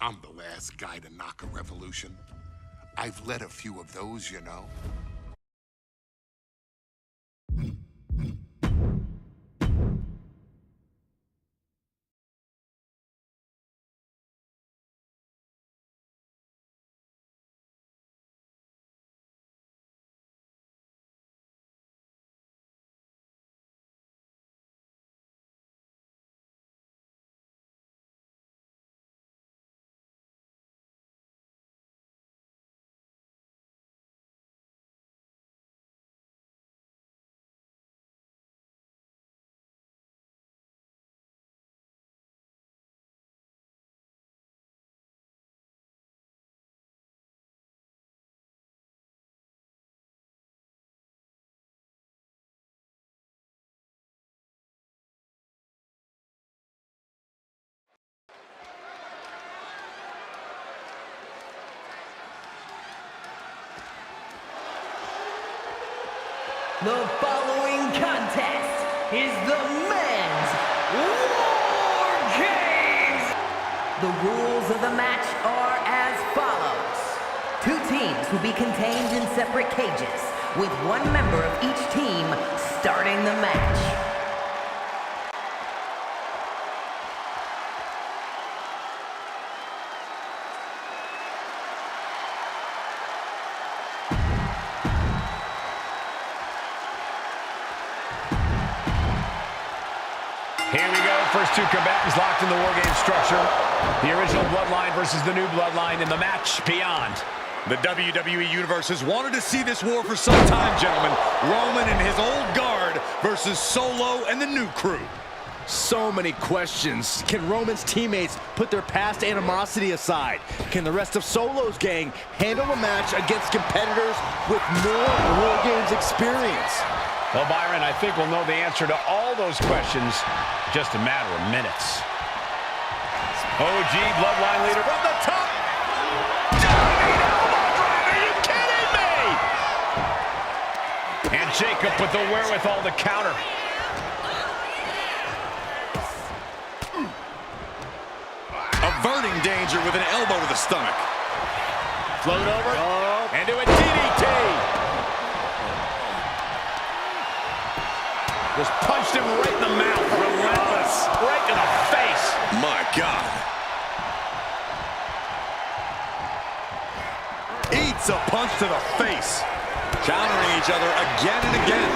I'm the last guy to knock a revolution. I've led a few of those, you know. The following contest is the men's War Games! The rules of the match are as follows. 2 teams will be contained in separate cages, with 1 member of each team starting the match. Here we go, first 2 combatants locked in the War Game structure. The original Bloodline versus the new Bloodline in the match beyond. The WWE Universe has wanted to see this war for some time, gentlemen. Roman and his old guard versus Solo and the new crew. So many questions. Can Roman's teammates put their past animosity aside? Can the rest of Solo's gang handle a match against competitors with more War Games experience? Well, Byron, I think we'll know the answer to all those questions in just a matter of minutes. OG Bloodline leader from the top. Diving elbow drop. Are you kidding me? And Jacob with the wherewithal to counter. Averting danger with an elbow to the stomach. Float over and do a DDT. Just punched him right in the mouth. Relentless. Right in the face. My God. Eats a punch to the face. Countering each other again and again.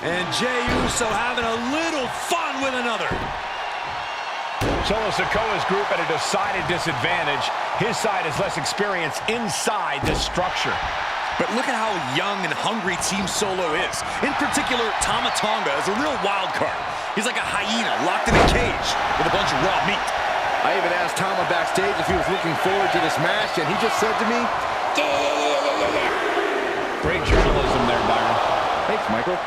And Jey Uso having a little fun with another. Solo Sikoa's group at a decided disadvantage. His side has less experience inside this structure. But look at how young and hungry Team Solo is. In particular, Tama Tonga is a real wild card. He's like a hyena locked in a cage with a bunch of raw meat. I even asked Tama backstage if he was looking forward to this match, and he just said to me, Great journalism there, Byron. Thanks, Michael.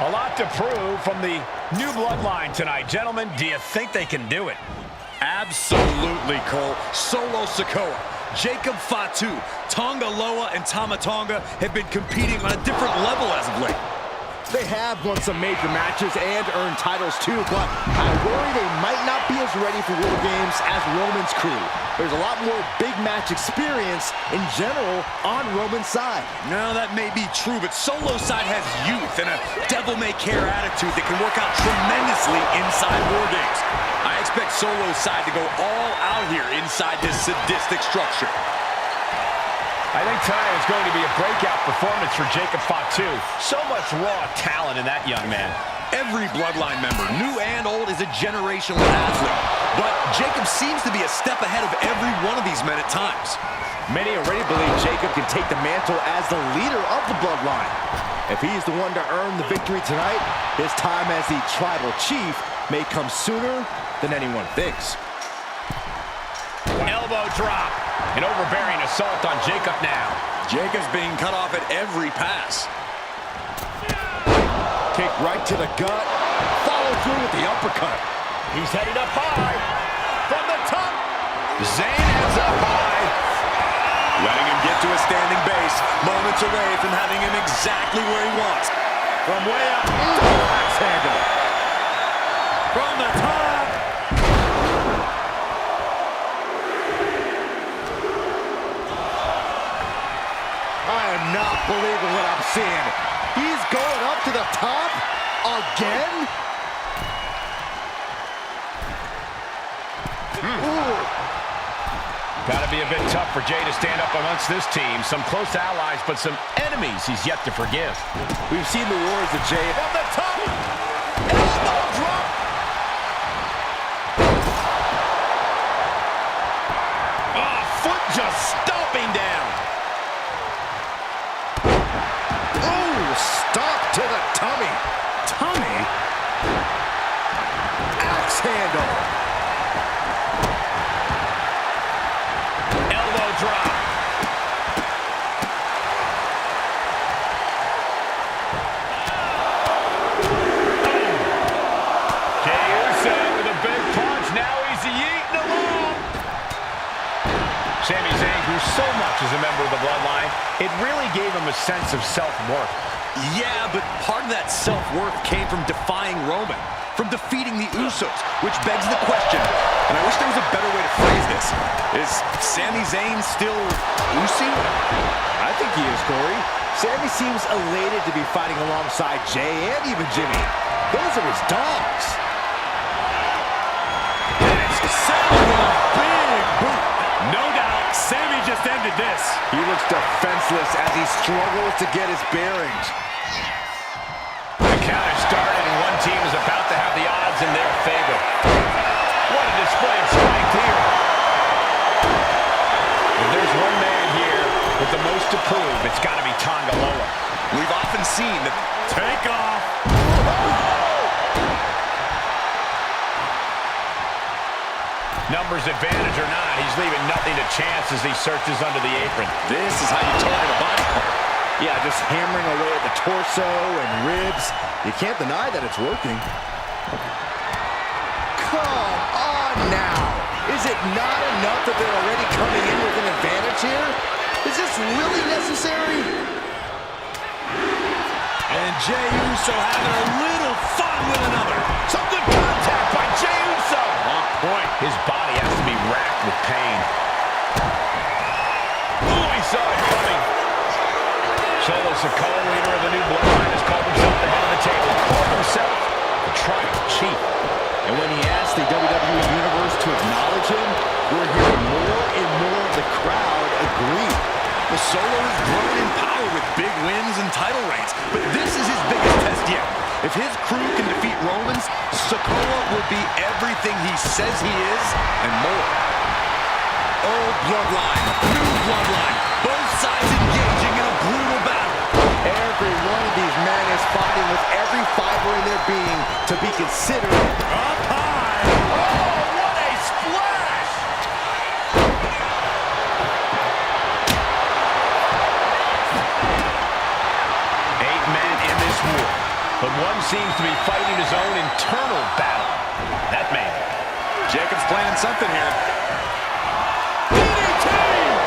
A lot to prove from the new Bloodline tonight. Gentlemen, do you think they can do it? Absolutely, Cole. Solo Sikoa, Jacob Fatu, Tonga Loa, and Tama Tonga have been competing on a different level as of late. They have won some major matches and earned titles too, but I worry they might not be as ready for War Games as Roman's crew. There's a lot more big match experience in general on Roman's side. No, that may be true, but Solo's side has youth and a devil-may-care attitude that can work out tremendously inside War Games. I expect Solo's side to go all out here inside this sadistic structure. I think tonight is going to be a breakout performance for Jacob Fatu. So much raw talent in that young man. Every Bloodline member, new and old, is a generational athlete. But Jacob seems to be a step ahead of every one of these men at times. Many already believe Jacob can take the mantle as the leader of the Bloodline. If he's the one to earn the victory tonight, his time as the tribal chief may come sooner than anyone thinks. Elbow drop. An overbearing assault on Jacob now. Jacob's being cut off at every pass. Kick right to the gut, followed good with the uppercut. He's headed up high. From the top. Zayn ends up high. Letting him get to a standing base. Moments away from having him exactly where he wants. From way up. Axe handle. From the top. I am not believing what I'm seeing. He's going up to the top again? Ooh. Got to be a bit tough for Jay to stand up amongst this team. Some close allies, but some enemies he's yet to forgive. We've seen the wars of Jay. From the top. Elbow drop. Oh, foot just stomping down. Ooh, stop to the tummy. Tummy? Axe handle. Drop. Jey Uso with a big punch. Now he's yeeting along. Sami Zayn grew so much as a member of the Bloodline, it really gave him a sense of self-worth. Yeah, but part of that self-worth came from defying Roman, from defeating the Usos, which begs the question, and I wish there was a better way to phrase this. Is Sami Zayn still Usi? I think he is, Corey. Sami seems elated to be fighting alongside Jay and even Jimmy. Those are his dogs. Sami with a big boot. No doubt, Sami just ended this. He looks defenseless as he struggles to get his bearings. The count has started, and one team is about to have the odds in their favor. What a display of strength here. If there's one man here with the most to prove, it's got to be Tonga Loa. We've often seen the takeoff. Numbers advantage or not, he's leaving nothing to chance as he searches under the apron. This is how you target a body part. Yeah, just hammering away at the torso and ribs. You can't deny that it's working. Come on now. Is it not enough that they're already coming in with an advantage here? Is this really necessary? And Jey Uso having a little fun with another. Some good contact by Jey Uso. On point. His body has to be racked with pain. Ooh, he saw it coming. Solo Sikoa, leader of the new Bloodline, has called himself the head of the table. Called himself the tribal chief. And when he asked the WWE Universe to acknowledge him, we're hearing more and more of the crowd agree. The Solo has grown in power with big wins and title reigns, but this is his biggest test yet. If his crew can defeat Romans, Sikoa will be everything he says he is and more. Old Bloodline, new Bloodline, both sides engaging in a brutal battle. Every one of these men is fighting with every fiber in their being to be considered up high. Oh, what a splash! Eight men in this war, but one seems to be fighting his own internal battle. That man. Jacob's planning something here. DDT!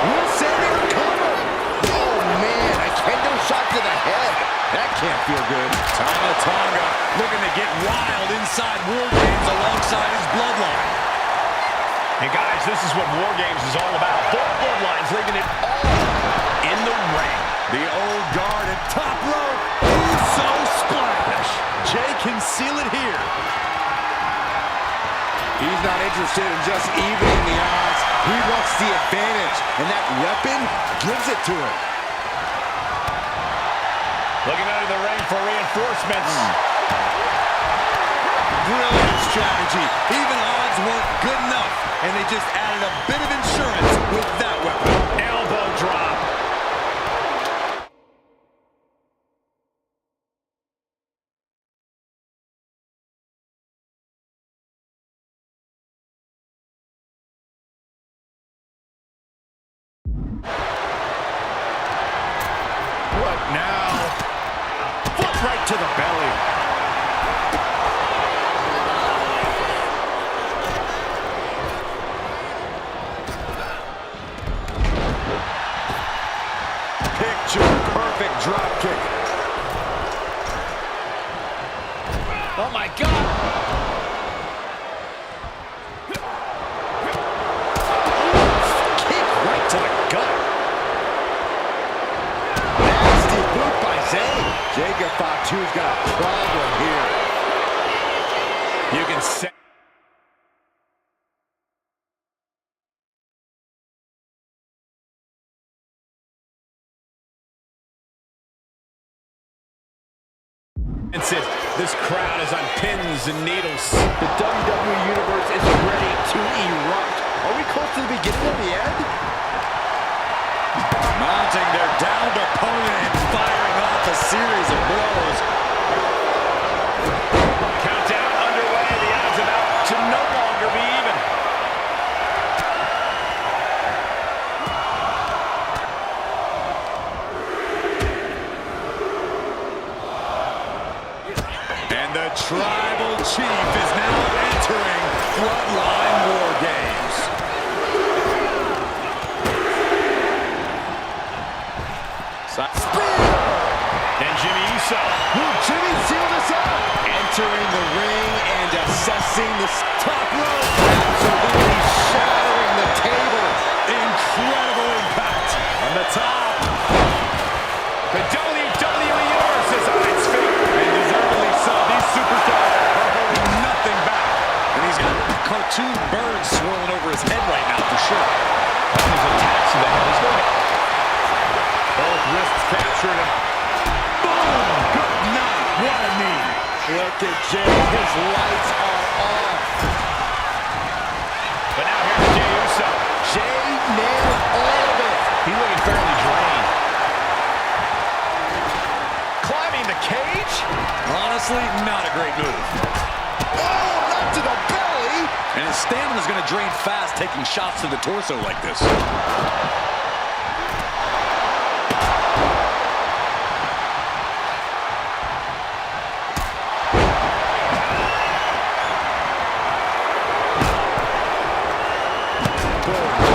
Will Sami recover? Oh, man, a kendo shot to the head. That can't feel good. Tama Tonga looking to get wild inside War Games alongside his Bloodline. And guys, this is what War Games is all about. Both Bloodlines leaving it all in the ring. The old guard at top rope. Uso splash. Jay can seal it here. He's not interested in just evening the odds. He wants the advantage, and that weapon gives it to him. Looking under the ring for reinforcements. Brilliant strategy. Even odds weren't good enough, and they just added a bit of insurance with that weapon. Elbow drop. What now? Foot right to the belly. Picture-perfect drop kick. Oh, my God. Kick right to the gut. Nasty boot by Zayn. Jacob Fatu's got a problem here. You can say. This crowd is on pins and needles. The WWE Universe is ready to erupt. Are we close to the beginning of the end? Mounting their downed opponent and firing off a series of blows. Countdown underway. The odds about to no longer be even. And the Tribal Chief is now entering Bloodline War Games. Spear! And Jimmy Uso. Will Jimmy seal this up? Entering the ring and assessing the top rope. Absolutely shattering the table. Incredible impact. On the top. The WWE Universe is on its feet. And deservedly so. These superstars are holding nothing back. And he's got cartoon birds swirling over his head right now for sure. He's attached to the head. He's going. Both wrists captured him. Boom! Good night. What a knee. Look at Jay. His lights are off. But now here's Jey Uso. Jay nailed all of it. He's looking fairly drained. Climbing the cage? Honestly, not a great move. Oh, not to the belly. And his stamina's going to drain fast taking shots to the torso like this.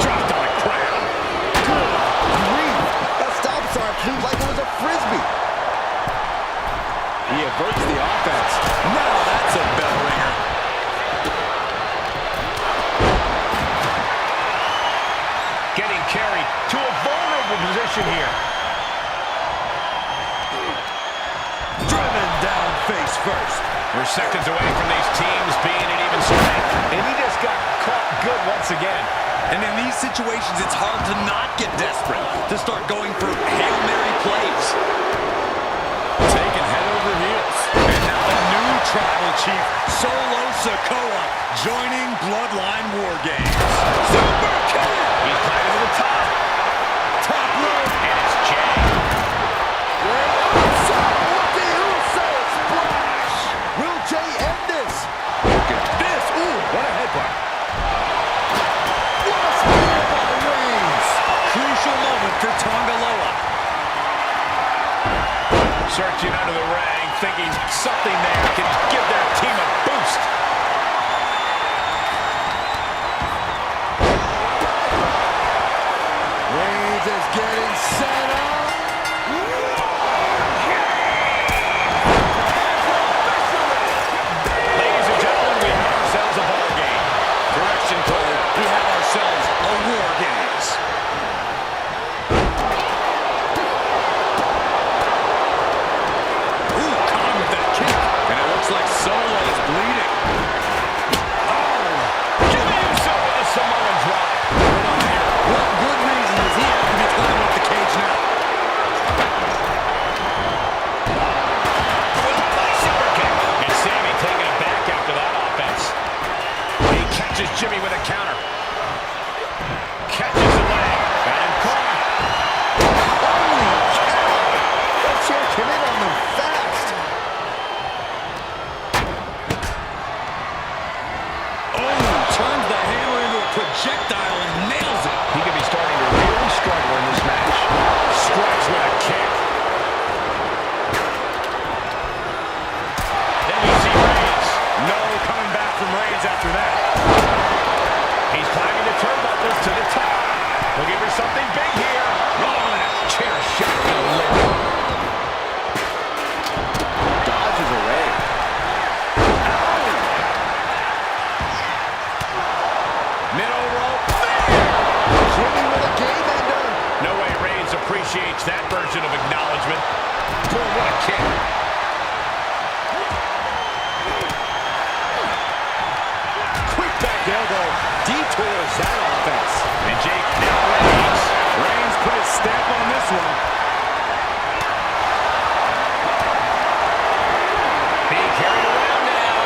Dropped on the ground. Good grief. That stop sign flew like it was a frisbee. He averts the offense. Now that's a bell ringer. Getting carried to a vulnerable position here. Driven down face first. We're seconds away from these teams being at even strength. And he just got caught good once again. And in these situations, it's hard to not get desperate, to start going for Hail Mary plays. Taken head over heels. And now the new Tribal Chief, Solo Sikoa, joining Bloodline War Games. Super kick! He's climbing to the top. Top rope. And it's Jey. Uso with the Uso splash. Will Jay end this? Look at this. Ooh, what a headbutt. What a spear by Reigns. Crucial moment for Tongaloa. Searching under the ring, thinking something there can give their team a boost. Reigns is getting set up. Ladies and gentlemen, we have ourselves a ball game. Correction, Cole. We have ourselves a War Games. Ooh, caught him with that kick. And it looks like Solo's bleeding. Oh! Jimmy Uso with a Samoan drop. Hold on here. What good reason does he have to be climbing up the cage now? With a nice super kick. And Sammy taking it back after that offense. He catches Jimmy with a counter. Catches the leg. Got him caught. Holy cow. That chair came in on them fast. Oh, turns the hammer into a projectile and nails it. He could be starting to really struggle in this match. Strikes with a kick. Then you see Reigns. No coming back from Reigns after that. explosion of acknowledgement. Boy, what a kick. Quick back elbow detours that offense. And Jake now Reigns. Reigns put his stamp on this one. Being carried around now.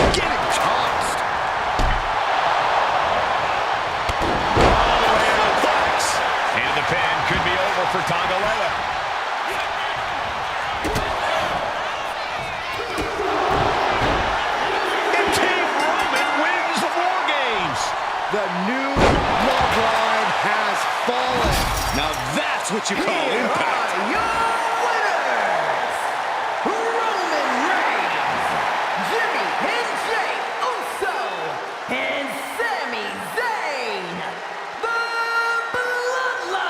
Getting tossed. And the pin could be over for Tonga Loa. And Team Roman wins the War Games. The new bloodline has fallen. Now that's what you call Here impact. are your winners, Roman Reigns, Jimmy and Jey Uso, and Sami Zayn, the Bloodline.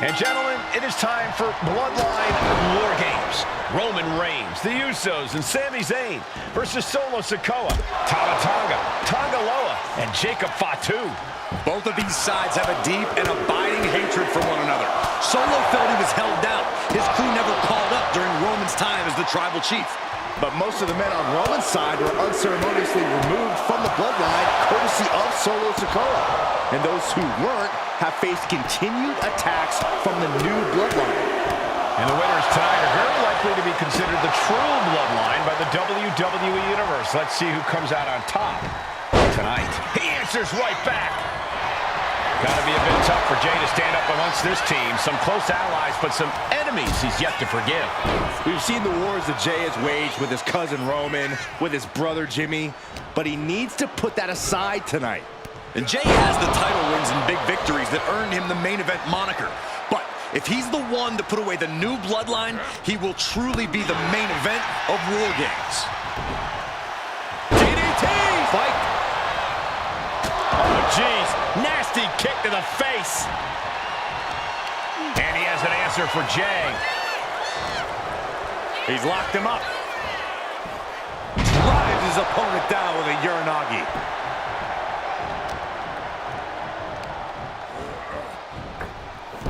And gentlemen, it is time for Bloodline War Games. Roman Reigns, the Usos, and Sami Zayn versus Solo Sikoa, Tama Tonga, Tonga Loa, and Jacob Fatu. Both of these sides have a deep and abiding hatred for one another. Solo felt he was held down. His crew never called up during Roman's time as the tribal chief. But most of the men on Roman's side were unceremoniously removed from the bloodline, courtesy of Solo Sikoa. And those who weren't have faced continued attacks from the new bloodline. And the winners tonight are very likely to be considered the true bloodline by the WWE Universe. Let's see who comes out on top tonight. He answers right back. Gotta be a bit tough for Jey to stand up amongst this team. Some close allies, but some enemies he's yet to forgive. We've seen the wars that Jey has waged with his cousin Roman, with his brother Jimmy, but he needs to put that aside tonight. And Jey has the title wins and big victories that earned him the main event moniker. But if he's the one to put away the new bloodline, he will truly be the main event of War Games. DDT! Fight! Oh, jeez. Nasty kick to the face. And he has an answer for Jey. He's locked him up. Drives his opponent down with a Uranagi.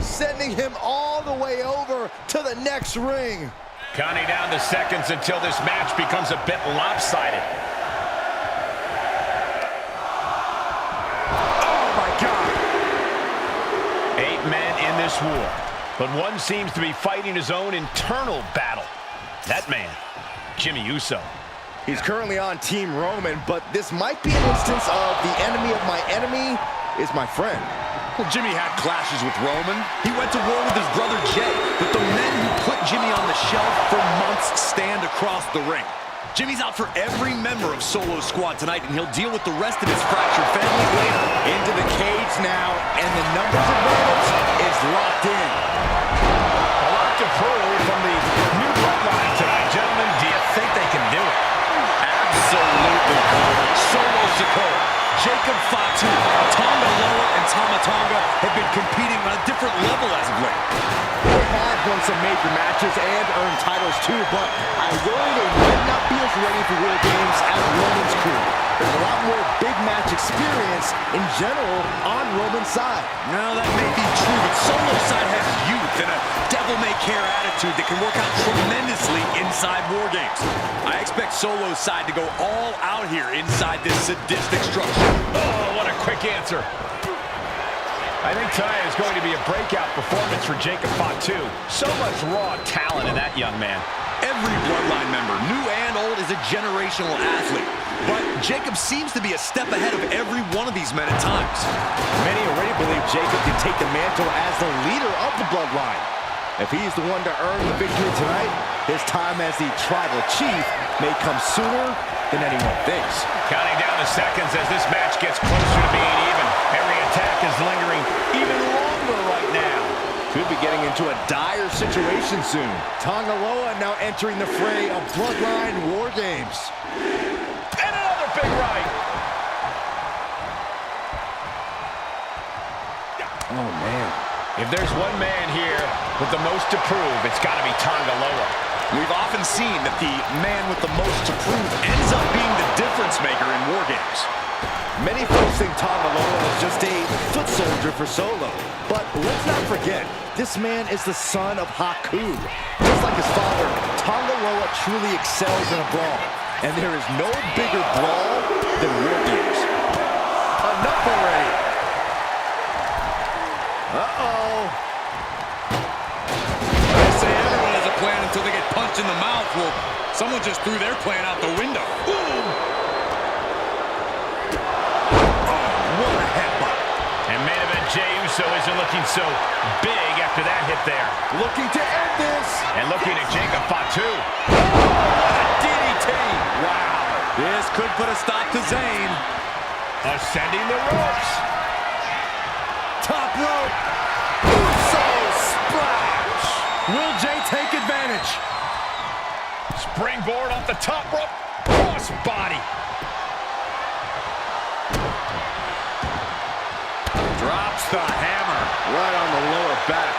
Sending him all the way over to the next ring. Counting down the seconds until this match becomes a bit lopsided. Oh my God! 8 men in this war, but one seems to be fighting his own internal battle. That man, Jimmy Uso. He's currently on Team Roman, but this might be an instance of the enemy of my enemy is my friend. Well, Jimmy had clashes with Roman. He went to war with his brother Jey, but the men who put Jimmy on the shelf for months stand across the ring. Jimmy's out for every member of Solo's squad tonight, and he'll deal with the rest of his fractured family later. Into the cage now, and the numbers advantage is locked in. A lot to prove from the new bloodline tonight. Gentlemen, do you think they can do it? Absolutely. Solo Sikoa, Jacob Fatu, Tonga Loa, and Tama Tonga have been competing on a different level as of late. They have won some major matches and earned titles too, but I worry they might not be as ready for War Games as Roman's crew. There's a lot more big match experience in general on Roman's side. Now that may be true, but Solo's side has youth and a devil-may-care attitude that can work out tremendously inside War Games. I expect Solo's side to go all out here inside this sadistic structure. Oh, what a quick answer. I think tonight is going to be a breakout performance for Jacob Fatu. So much raw talent in that young man. Every bloodline member, new and old, is a generational athlete. But Jacob seems to be a step ahead of every one of these men at times. Many already believe Jacob can take the mantle as the leader of the bloodline. If he's the one to earn the victory tonight, his time as the tribal chief may come sooner than anyone thinks. Counting down the seconds as this match gets closer to being even. Every attack is lingering even longer right now. Could be getting into a dire situation soon. Tonga Loa now entering the fray of Bloodline War Games. And another big right. Oh, man. If there's one man here with the most to prove, it's got to be Tonga Loa. We've often seen that the man with the most to prove ends up being the difference maker in war games. Many folks think Tanga Loa is just a foot soldier for Solo. But let's not forget, this man is the son of Haku. Just like his father, Tanga Loa truly excels in a brawl. And there is no bigger brawl than war games. Enough already. Uh-oh. They say everyone has a plan until they get punched in the mouth. Well, someone just threw their plan out the window. Ooh. What a headbutt. And main event Jey Uso isn't looking so big after that hit there. Looking to end this. And looking at Jacob Fatu. Oh, what a DDT. Wow. This could put a stop to Zayn. Ascending the ropes. Top rope. Uso splash. Will Jey take advantage? Springboard off the top rope. Cross body. Drops the hammer. Right on the lower back.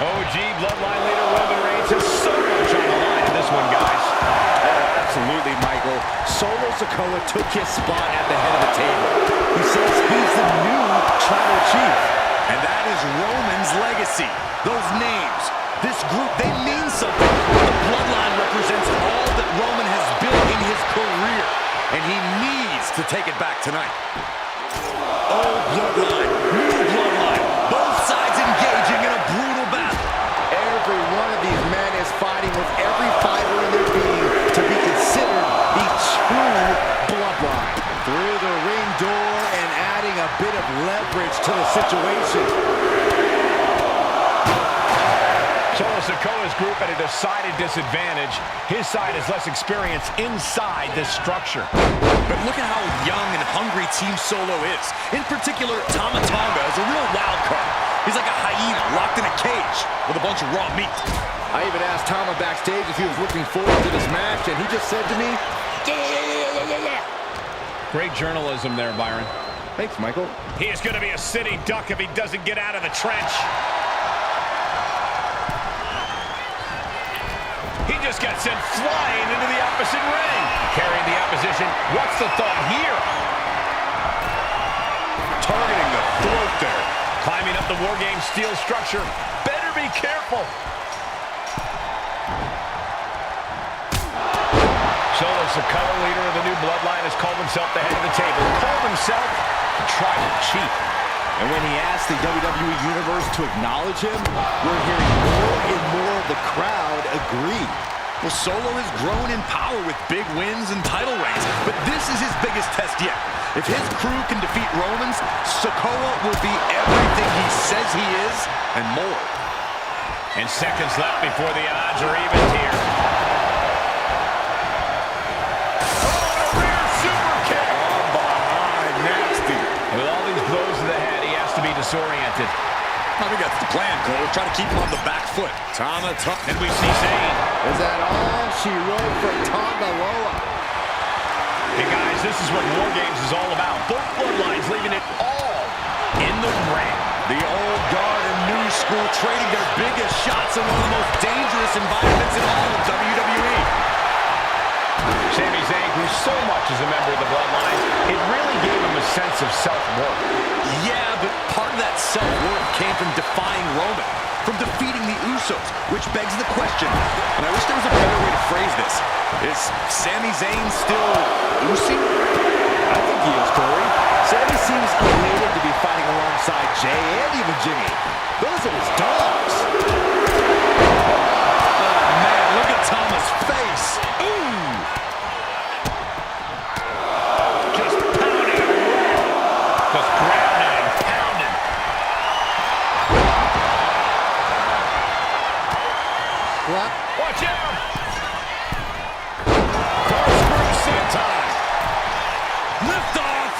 OG Bloodline leader Roman Reigns has so much on the line in this one, guys. Oh, absolutely, Michael. Solo Sikoa took his spot at the head of the table. He says he's the new tribal chief. And that is Roman's legacy. Those names, this group, they mean something. The Bloodline represents all that Roman has built in his career. And he needs to take it back tonight. Old Bloodline, new Bloodline. Both sides engaging in a brutal battle. Every one of these men is fighting with every fiber in their being to be considered the true bloodline. Through the ring door and adding a bit of leverage to the situation. Solo Sikoa's group at a decided disadvantage. His side has less experience inside this structure. But look at how young and hungry Team Solo is. In particular, Tama Tonga is a real wild card. He's like a hyena locked in a cage with a bunch of raw meat. I even asked Tama backstage if he was looking forward to this match, and he just said to me, yeah. Great journalism there, Byron. Thanks, Michael. He is going to be a sitting duck if he doesn't get out of the trench. He just got sent flying into the opposite ring. Carrying the opposition. What's the thought here? Targeting the throat there. Climbing up the War Games steel structure. Better be careful. Solo Sikoa, leader of the new Bloodline, has called himself the head of the table. Called himself tribal chief. And when he asked the WWE Universe to acknowledge him, we're hearing more and more of the crowd agree. Well, Solo has grown in power with big wins and title reigns, but this is his biggest test yet. If his crew can defeat Romans, Sikoa will be everything he says he is and more. And seconds left before the odds are even here. Disoriented. I think that's the plan, Cole. We're trying to keep him on the back foot. And we see Zayn. Is that all she wrote for Tanga Loa? Hey, guys, this is what War Games is all about. Both bloodlines leaving it all in the ring. The old guard and new school trading their biggest shots in one of the most dangerous environments in all of WWE. Sami Zayn grew so much as a member of the Bloodline, it really gave him a sense of self-worth. Yeah, but part of that self-worth came from defying Roman, from defeating the Usos, which begs the question, and I wish there was a better way to phrase this. Is Sami Zayn still Usi? I think he is, Corey. Sami seems elated to be fighting alongside Jey and even Jimmy. Those are his dogs. Oh, man, look at Tama's face. Ooh! Just pounding him around. Just grounding and pounding. What? Watch out! Corkscrew senton. Lift off!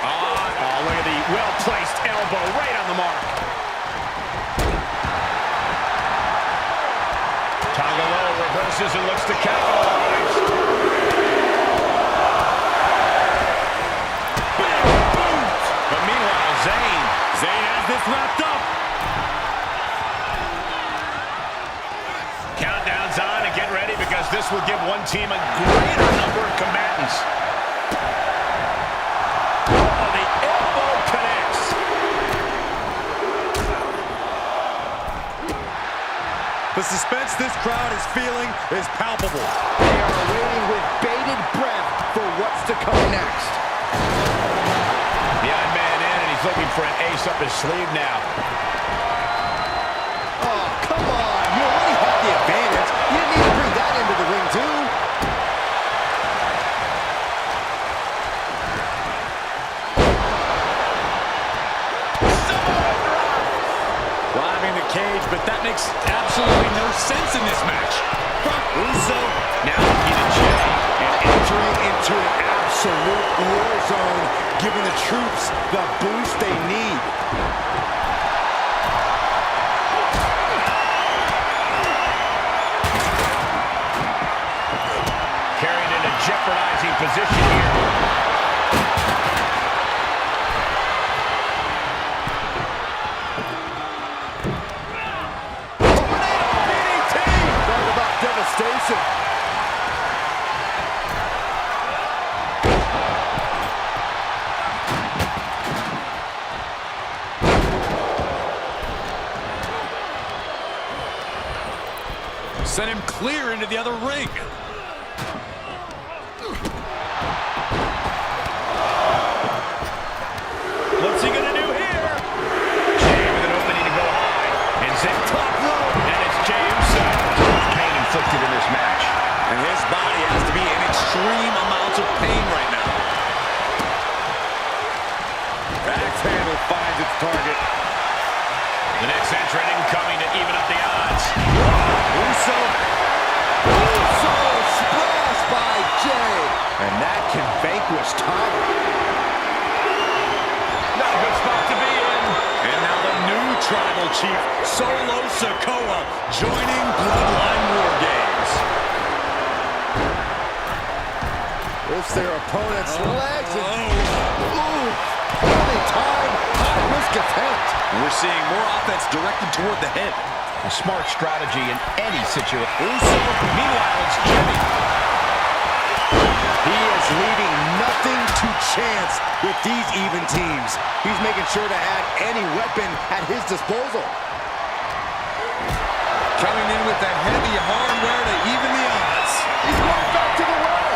Oh, look at the well-placed elbow right on the mark. Tanga Loa reverses and looks to capitalize. Big boot! But meanwhile, Zayn has this wrapped up. This will give one team a greater number of combatants. Oh, the elbow connects. The suspense this crowd is feeling is palpable. They are waiting with bated breath for what's to come next. The odd man in, and he's looking for an ace up his sleeve now. Oh, come on. You already had the advantage. You didn't need to bring that into the ring, too. Climbing the cage, but that makes absolutely no sense in this match. Russo now heated Jay And entering into an absolute war zone, giving the troops the boost they need. Carried in a jeopardizing position here. Talk about devastation. sent him clear into the other ring. What's he gonna do here? Jay with an opening to go high. And zip top rope. And it's Jay himself. Pain inflicted in this match. And his body has to be in extreme amounts of pain right now. Axe handle finds its target. The next entrant incoming to even up the odds. Russo. Russo splash by Jay. And that can vanquish Tom. Not a good spot to be in. And now the new tribal chief, Solo Sikoa, joining Bloodline War Games. Lifts their opponent's legs and only time, high-risk attempt. And we're seeing more offense directed toward the head. A smart strategy in any situation. Meanwhile, it's Jimmy. He is leaving nothing to chance with these even teams. He's making sure to add any weapon at his disposal. Coming in with that heavy hardware to even the odds. He's going back to the well.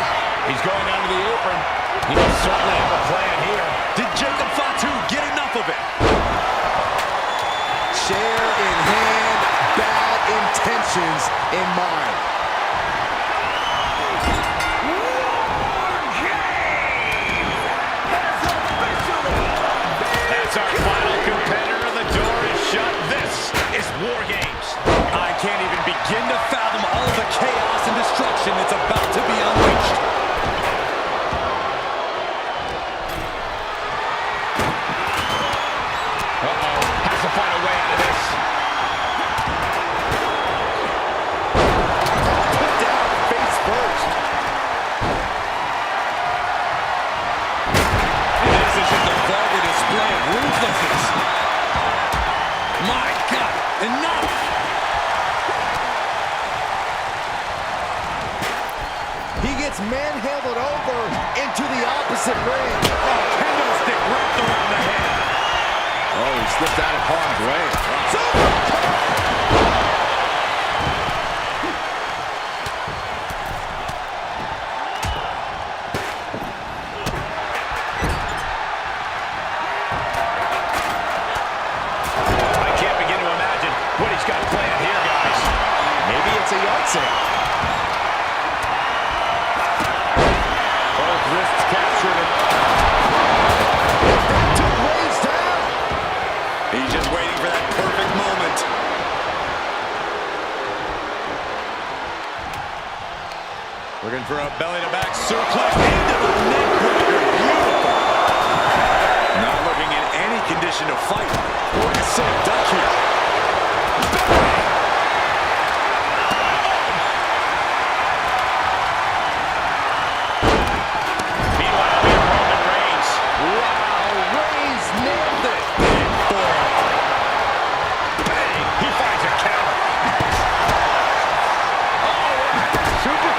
He's going down to the apron. He must certainly have a plan here. Did Jacob Fatu get enough of it? Chair in hand, bad intentions in mind. That's our final competitor. The door is shut. This is War Games. I can't even begin to fathom all the chaos and destruction that's about to be unleashed. Has to find a way out of this. Put down face first. This is just a vulgar display of ruthlessness. My God, enough! He gets manhandled over into the opposite ring. Kendo stick wrapped around the head. Oh, he slipped out of harm's way. I can't begin to imagine what he's got planned here, guys. Maybe it's a yard sale. Both wrists captured. Took Reigns down. He's just waiting for that perfect moment. Looking for a belly-to-back suplex into the neck breaker. Beautiful. Not looking in any condition to fight. Or a sitting duck here. Meanwhile, we have Roman Reigns. Wow, Reigns nailed it. Bang! He finds a counter. Super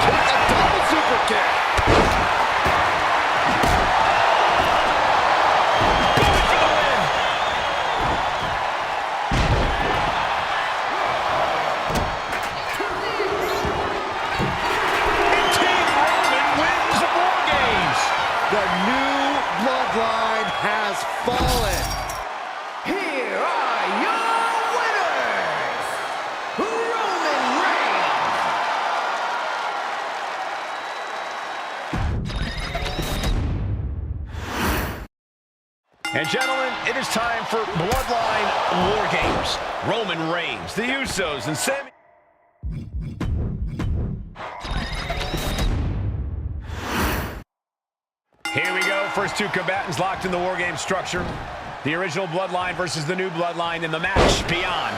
And gentlemen, it is time for Bloodline War Games. Roman Reigns, the Usos, and Sami... Here we go. First two combatants locked in the War Game structure. The original Bloodline versus the new Bloodline in the match beyond.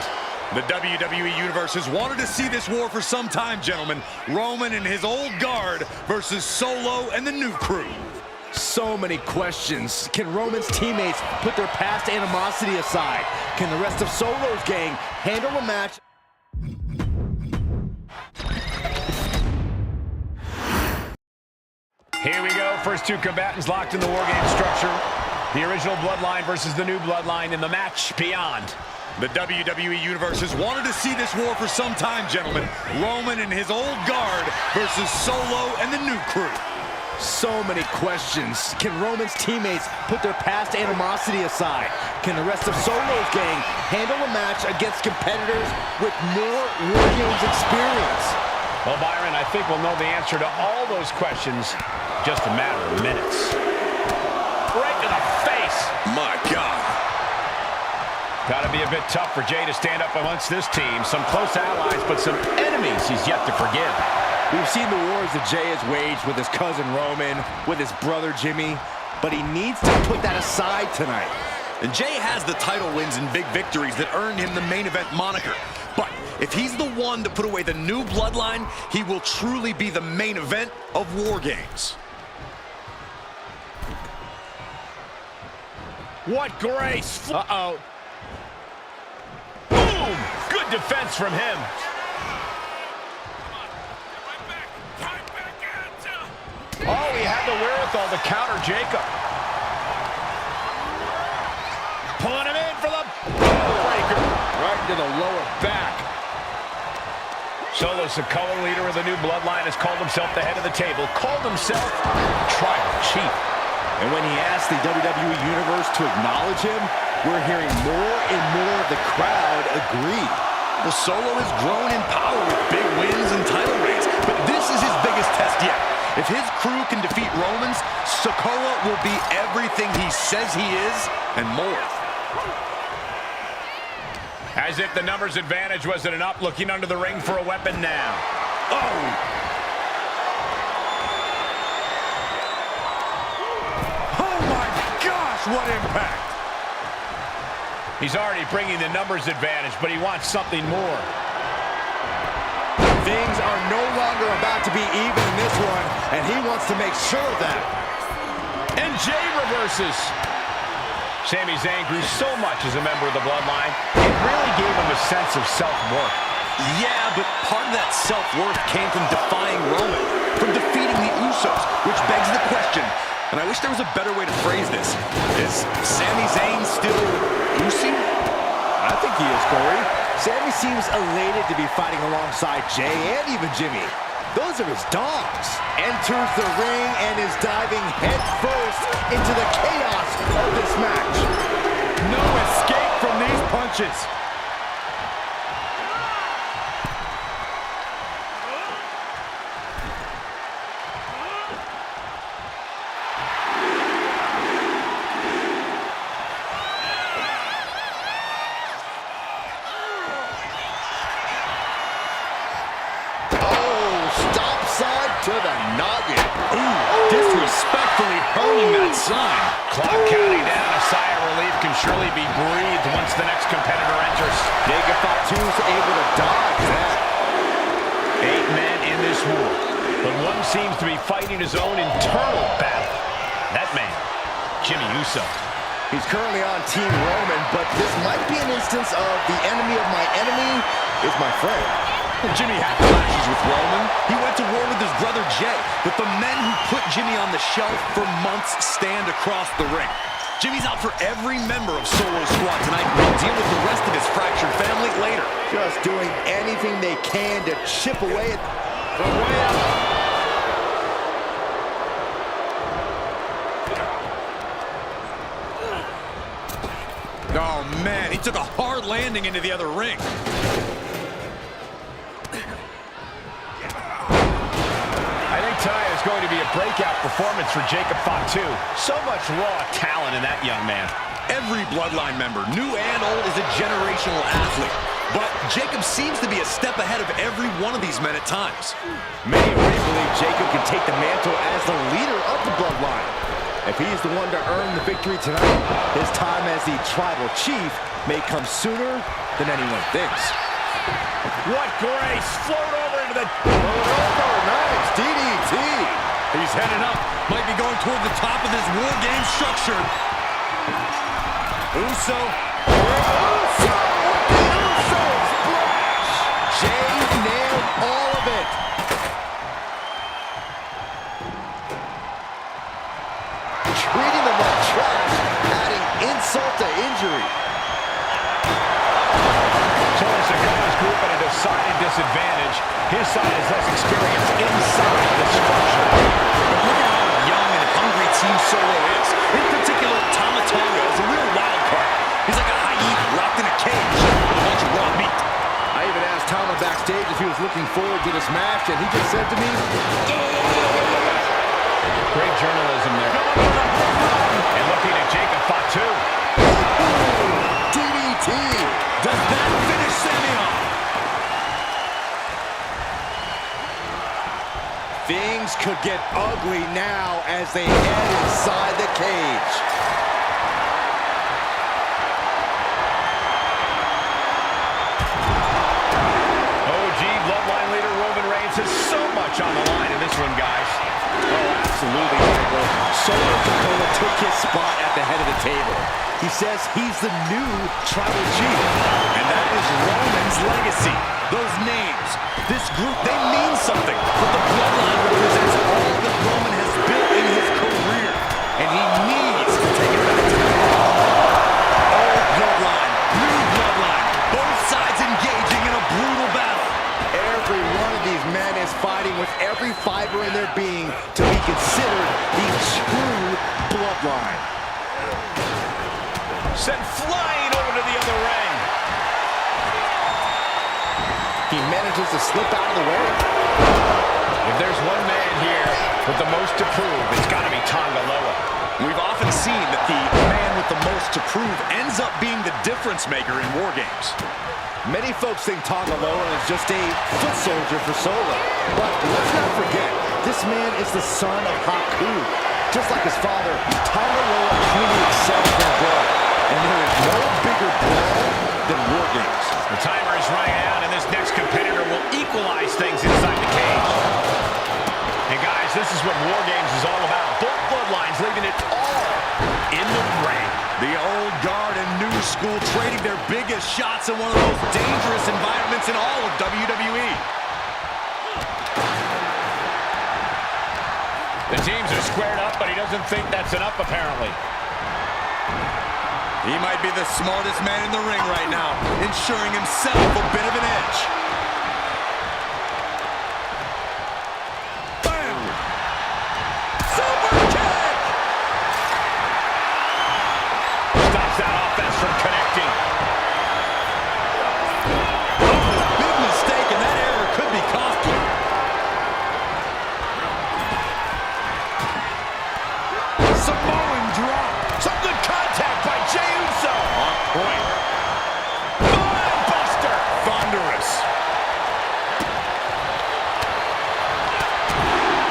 The WWE Universe has wanted to see this war for some time, gentlemen. Roman and his old guard versus Solo and the new crew. So many questions. Can Roman's teammates put their past animosity aside? Can the rest of Solo's gang handle a match? Here we go. First two combatants locked in the War Game structure. The original Bloodline versus the new Bloodline in the match beyond. The WWE Universe has wanted to see this war for some time, gentlemen. Roman and his old guard versus Solo and the new crew. So many questions. Can Roman's teammates put their past animosity aside? Can the rest of Solo's gang handle a match against competitors with more War Games experience? Well, Byron, I think we'll know the answer to all those questions just a matter of minutes. Right to the face. My God. Got to be a bit tough for Jay to stand up amongst this team. Some close allies, but some enemies he's yet to forgive. We've seen the wars that Jay has waged with his cousin Roman, with his brother Jimmy, but he needs to put that aside tonight. And Jay has the title wins and big victories that earned him the main event moniker. But if he's the one to put away the new Bloodline, he will truly be the main event of War Games. What grace! Uh-oh. Boom! Good defense from him. Oh, he had the wherewithal to counter Jacob. Pulling him in for the breaker. Right to the lower back. Solo's the color leader of the new Bloodline, has called himself the head of the table, called himself Tribal Chief. And when he asked the WWE Universe to acknowledge him, we're hearing more and more of the crowd agree. Well, Solo has grown in power with big wins and title reigns, but this is his biggest test yet. If his crew can defeat Roman's, Sikoa will be everything he says he is and more. As if the numbers advantage wasn't enough, looking under the ring for a weapon now. Oh! Oh my gosh, what impact! He's already bringing the numbers advantage, but he wants something more. Things are no longer about to be even in this one, and he wants to make sure of that. And Jay reverses. Sami Zayn grew so much as a member of the Bloodline, it really gave him a sense of self-worth. Yeah, but part of that self-worth came from defying Roman, from defeating the Usos, which begs the question, and I wish there was a better way to phrase this. Is Sami Zayn still Usi? I think he is, Corey. Sami seems elated to be fighting alongside Jay and even Jimmy. Those are his dogs. Enters the ring and is diving headfirst into the chaos of this match. No escape from these punches. To the noggin. Ooh, disrespectfully hurling that sign. Clock counting down. A sigh of relief can surely be breathed once the next competitor enters. Jacob Fatu's able to dodge that. 8 men in this war, but one seems to be fighting his own internal battle. That man, Jimmy Uso. He's currently on Team Roman, but this might be an instance of the enemy of my enemy is my friend. Jimmy had clashes with Roman. He went to war with his brother Jay, but the men who put Jimmy on the shelf for months stand across the ring. Jimmy's out for every member of Solo's squad tonight. We'll deal with the rest of his fractured family later. Just doing anything they can to chip away at the way up. Oh man, he took a hard landing into the other ring. I think tonight is going to be a breakout performance for Jacob Fatu. So much raw talent in that young man. Every Bloodline member, new and old, is a generational athlete. But Jacob seems to be a step ahead of every one of these men at times. Many already believe Jacob can take the mantle as the leader of the Bloodline. If he's the one to earn the victory tonight, his time as the Tribal Chief may come sooner than anyone thinks. What grace! Float over into the... Nice DDT. He's headed up. Might be going toward the top of this War Game structure. Uso. Uso with the Uso splash. Jay nailed all of it. Treating them like trash, adding insult to injury. Showing Sakata's group at a decided disadvantage. His side has less experience inside the structure. But look at how young and hungry Team Solo is. In particular, Tama Tonga is a real wild card. He's like a hyena locked in a cage with a bunch of raw meat. I even asked Tama backstage if he was looking forward to this match, and he just said to me, Great journalism there. And looking at Jacob Fatu. DDT. Does that finish Sammy off? Things could get ugly now as they head inside the cage. OG Bloodline leader Roman Reigns has so much on the line in this one, guys. Oh, absolutely, Michael. Solo Dakota took his spot at the head of the table. He says he's the new Tribal Chief. And that is Roman's legacy. Those names, this group, they mean something. But the Bloodline represents all that Roman has built in his career. And he needs to take it back to the old Bloodline, new Bloodline. Both sides engaging in a brutal battle. Every one of these men is fighting with every fiber in their being to be considered the true Bloodline. Sent flying over to the other ring. He manages to slip out of the way. If there's one man here with the most to prove, it's got to be Tonga Loa. We've often seen that the man with the most to prove ends up being the difference maker in War Games. Many folks think Tonga Loa is just a foot soldier for Solo. But let's not forget, this man is the son of Haku. Just like his father, Tonga Loa truly excelled in their blood. And there is no bigger brawl than War Games. The timer is running out, and this next competitor will equalize things inside the cage. And guys, this is what War Games is all about. Both bloodlines leaving it all in the ring. The old guard and new school trading their biggest shots in one of the most dangerous environments in all of WWE. The teams are squared up, but he doesn't think that's enough, apparently. He might be the smartest man in the ring right now, ensuring himself a bit of an edge. Bam! Super kick! Stops that offense from connecting. Big mistake, and that error could be costly. Samoan drop. Some good contact by Jey Uso. On point. Buster. Thunderous.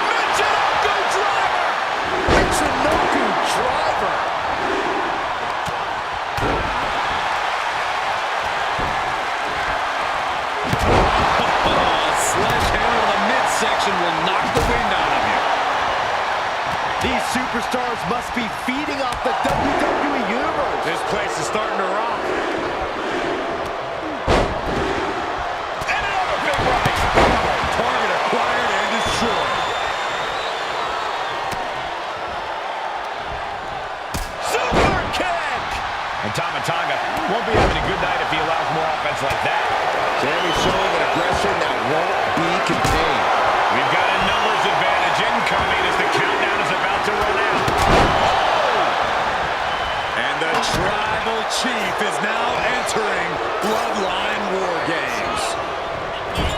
Michinoku driver. Michinoku driver. Sledgehammer in the midsection will knock the wind out of you. These superstars must be feeding off the WWE Universe. This place is starting to rock. And another big right. Target acquired and destroyed. Super kick. And Tama Tonga won't be having a good night if he allows more offense like that. Sammy showing an aggression that won't be contained. We've got a numbers advantage incoming as the countdown is about to run out. And the Tribal Chief is now entering Bloodline War Games.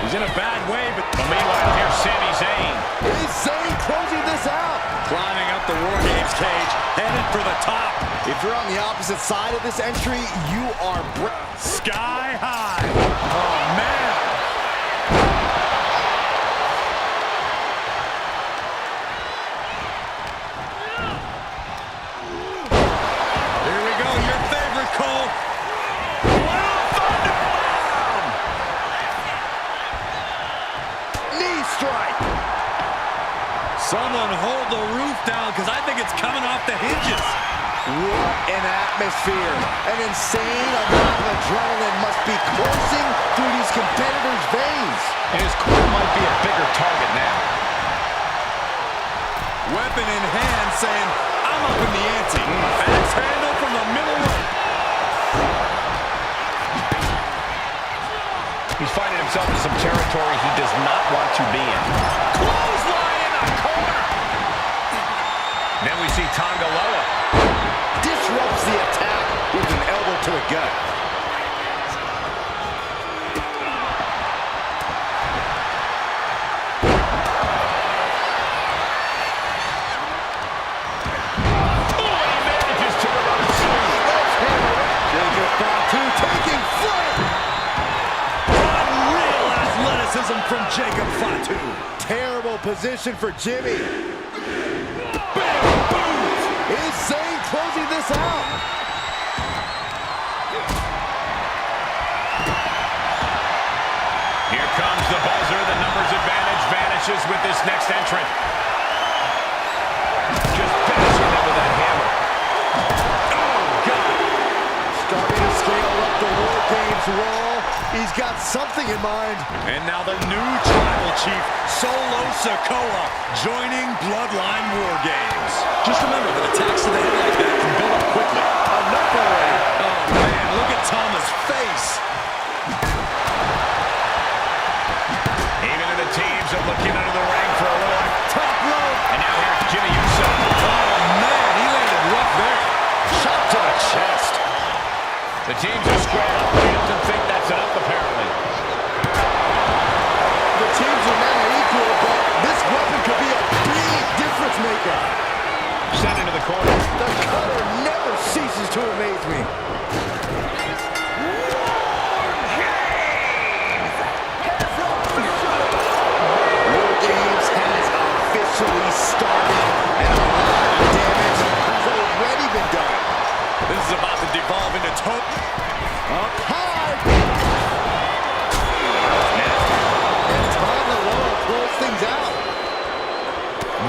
He's in a bad way, but meanwhile, here's Sami Zayn. Is Zayn closing this out? Climbing up the War Games cage, headed for the top. If you're on the opposite side of this entry, you are sky high. Oh, man. Here we go, your favorite, Cole. knee strike. Someone hold the roof down, because I think it's coming off the hinges. What an atmosphere. An insane amount of adrenaline must be coursing through these competitors' veins. And his core might be a bigger target now. Weapon in hand, saying, I'm up in the ante. Axe handle from the middle rope. He's finding himself in some territory he does not want to be in. Clothesline in the corner. Then we see Tonga Loa. Disrupts the attack with an elbow to the gut. From Jacob Fatu. Terrible position for Jimmy. Big boot. Is Zayn closing this out? Here comes the buzzer. The numbers advantage vanishes with this next entrant. Just bashing him with that hammer. Oh, God. Starting to scale up the War Games wall. He's got something in mind. And now the new tribal chief, Solo Sikoa, joining Bloodline War Games. Just remember that attacks to the head like that can build up quickly. Enough already. Oh, man, look at Tama's face. Even the teams are looking under the ring for a little top rope. And now here's Jimmy Uso. Oh, man, he landed rough there. Shot to the chest. The teams are squared up. He doesn't think that's enough, apparently. The teams are now equal, but this weapon could be a big difference maker. Sent into the corner. The cutter never ceases to amaze me. War Games has officially started, and a lot of damage has already been done. This is about to devolve into top. Up high. And Tonga Loa close things out.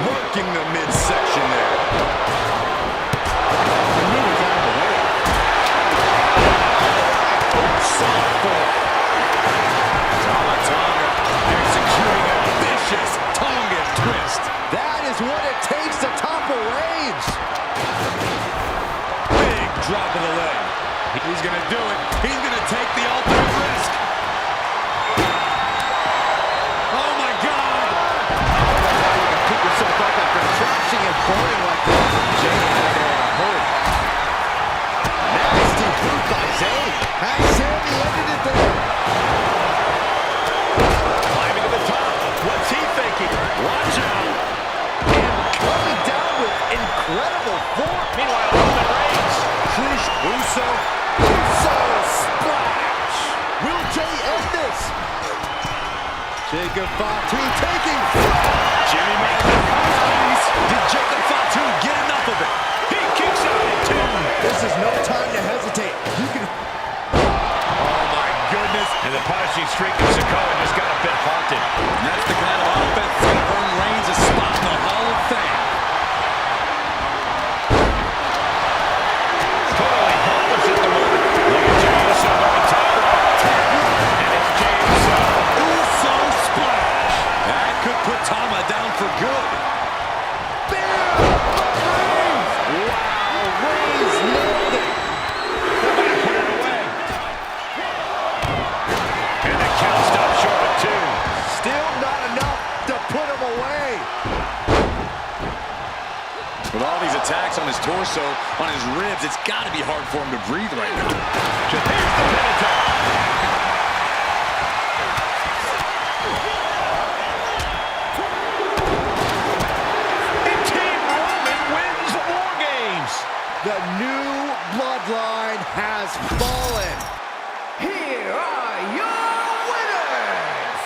Working the midsection there. The move is out of the way. Softball. Tonga executing a vicious Tongan twist. That is what it takes to topple Reigns. Big drop of the leg. He's going to do it. He's going to take the ultimate risk. Oh, my God. I don't know how you can pick yourself up after crashing and burning like that. Jay had it in a hurry. Nasty boot by Zayn. Has Sami ended it there? Climbing to the top. What's he thinking? Watch out. And coming down with incredible form. Meanwhile, Roman Reigns. Uso. Uso splash. Will Jay end this? Jacob Fatu taking flight. Jimmy made the nice. Did Jacob Fatu get enough of it? He kicks out at two. This is no time to hesitate. You can... Oh, my goodness. And the punishing streak of Sikoa just got a bit halted. And that's the kind of offense that earned Reigns a spot in the Hall of Fame. Totally helpless at the moment. Look at Jey Uso going top rope. And it's Jey Uso. Uso splash. That could put Tama down for good. Bam! Reigns! Wow, Reigns nailed it. Nobody put it away. And the count stopped short of two. Still not enough to put him away. With all these attacks on his torso, on his ribs, it's got to be hard for him to breathe right now. Just here's the pin attack. bloodline has fallen. Here are your winners,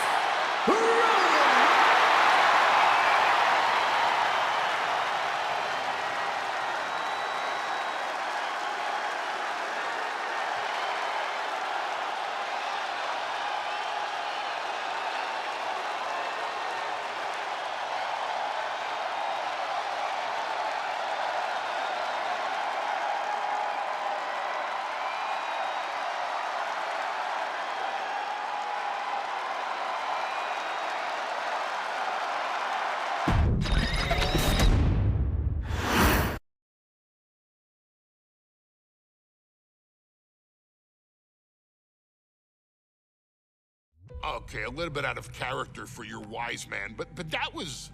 Okay, a little bit out of character for your wise man, but that was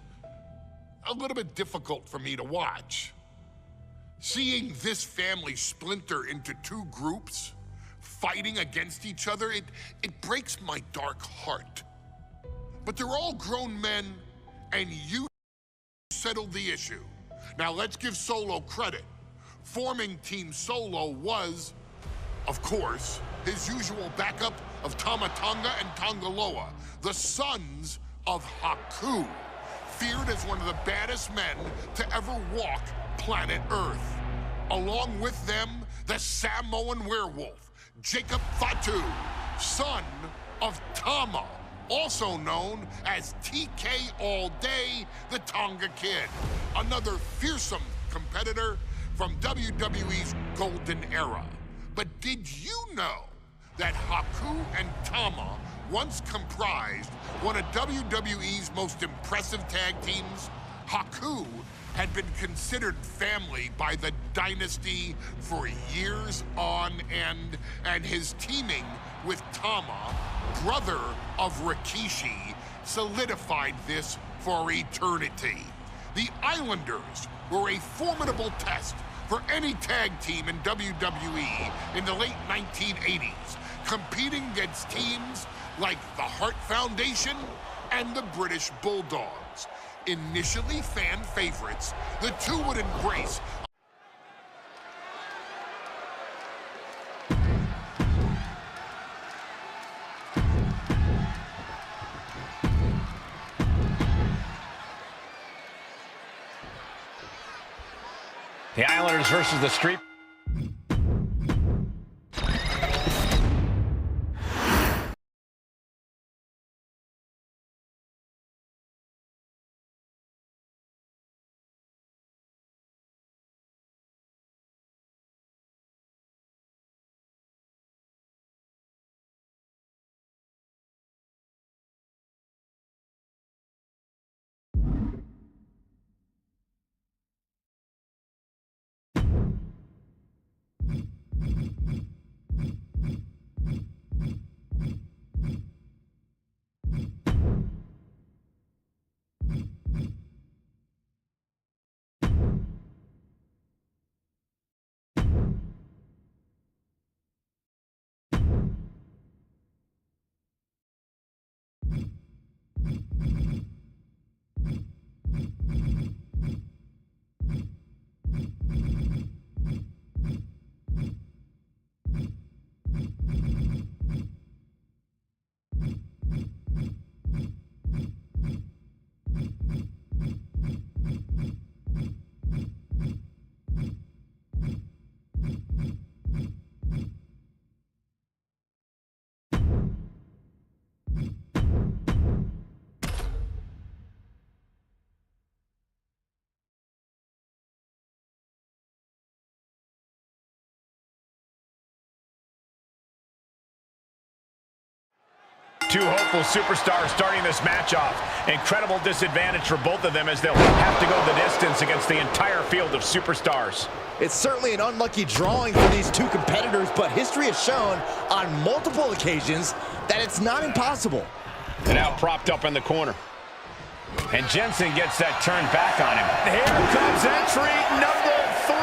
a little bit difficult for me to watch. Seeing this family splinter into two groups, fighting against each other, it breaks my dark heart. But they're all grown men, and you settled the issue. Now let's give Solo credit. Forming Team Solo was, of course, his usual backup of Tama Tonga and Tongaloa, the sons of Haku, feared as one of the baddest men to ever walk planet Earth. Along with them, the Samoan werewolf, Jacob Fatu, son of Tama, also known as TK All Day, the Tonga Kid, another fearsome competitor from WWE's golden era. But did you know that Haku and Tama once comprised one of WWE's most impressive tag teams? Haku had been considered family by the Dynasty for years on end, and his teaming with Tama, brother of Rikishi, solidified this for eternity. The Islanders were a formidable test for any tag team in WWE in the late 1980s, competing against teams like the Hart Foundation and the British Bulldogs. Initially fan favorites, the two would embrace The Islanders versus the Street. Two hopeful superstars starting this match off. Incredible disadvantage for both of them as they'll have to go the distance against the entire field of superstars. It's certainly an unlucky drawing for these two competitors, but history has shown on multiple occasions that it's not impossible. And now propped up in the corner. And Jensen gets that turned back on him. Here comes entry number 3.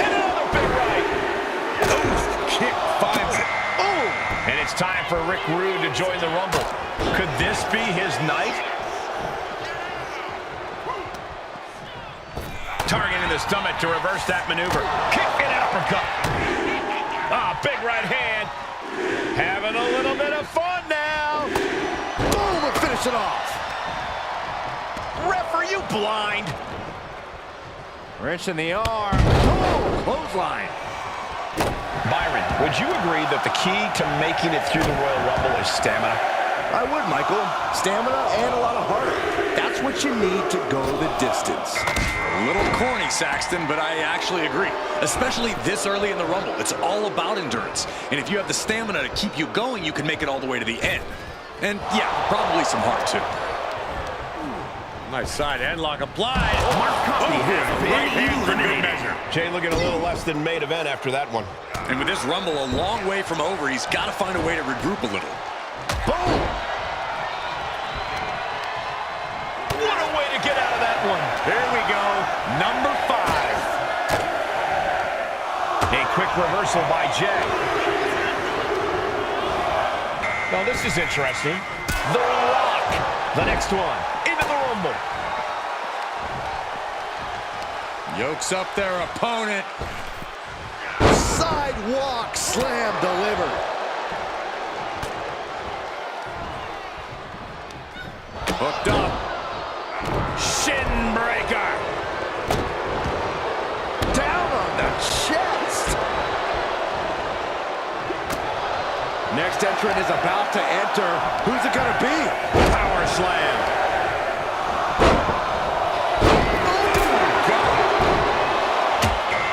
And another big right. Kick finds it. And it's time for Rick Rude to join the Rumble. Could this be his night? Targeting the stomach to reverse that maneuver. Kick and uppercut. Ah, big right hand. Having a little bit of fun now. Boom, and finish it off. Ref, are you blind? Wrench in the arm. Oh, clothesline. Byron, would you agree that the key to making it through the Royal Rumble is stamina? I would, Michael. Stamina and a lot of heart. That's what you need to go the distance. A little corny, Saxton, but I actually agree. Especially this early in the Rumble. It's all about endurance. And if you have the stamina to keep you going, you can make it all the way to the end. And yeah, probably some heart too. Nice side headlock applied. Right hand for good measure. Jay looking a little less than main event after that one. And with this Rumble a long way from over, he's got to find a way to regroup a little. Boom! What a way to get out of that one. Here we go. Number 5. A quick reversal by Jay. Now this is interesting. The Rock. The next one. Into the Rumble. Yokes up their opponent. Sidewalk slam delivered. Hooked up. Shin breaker. Down on the chest. Next entrant is about to enter. Who's it gonna be? Power slam.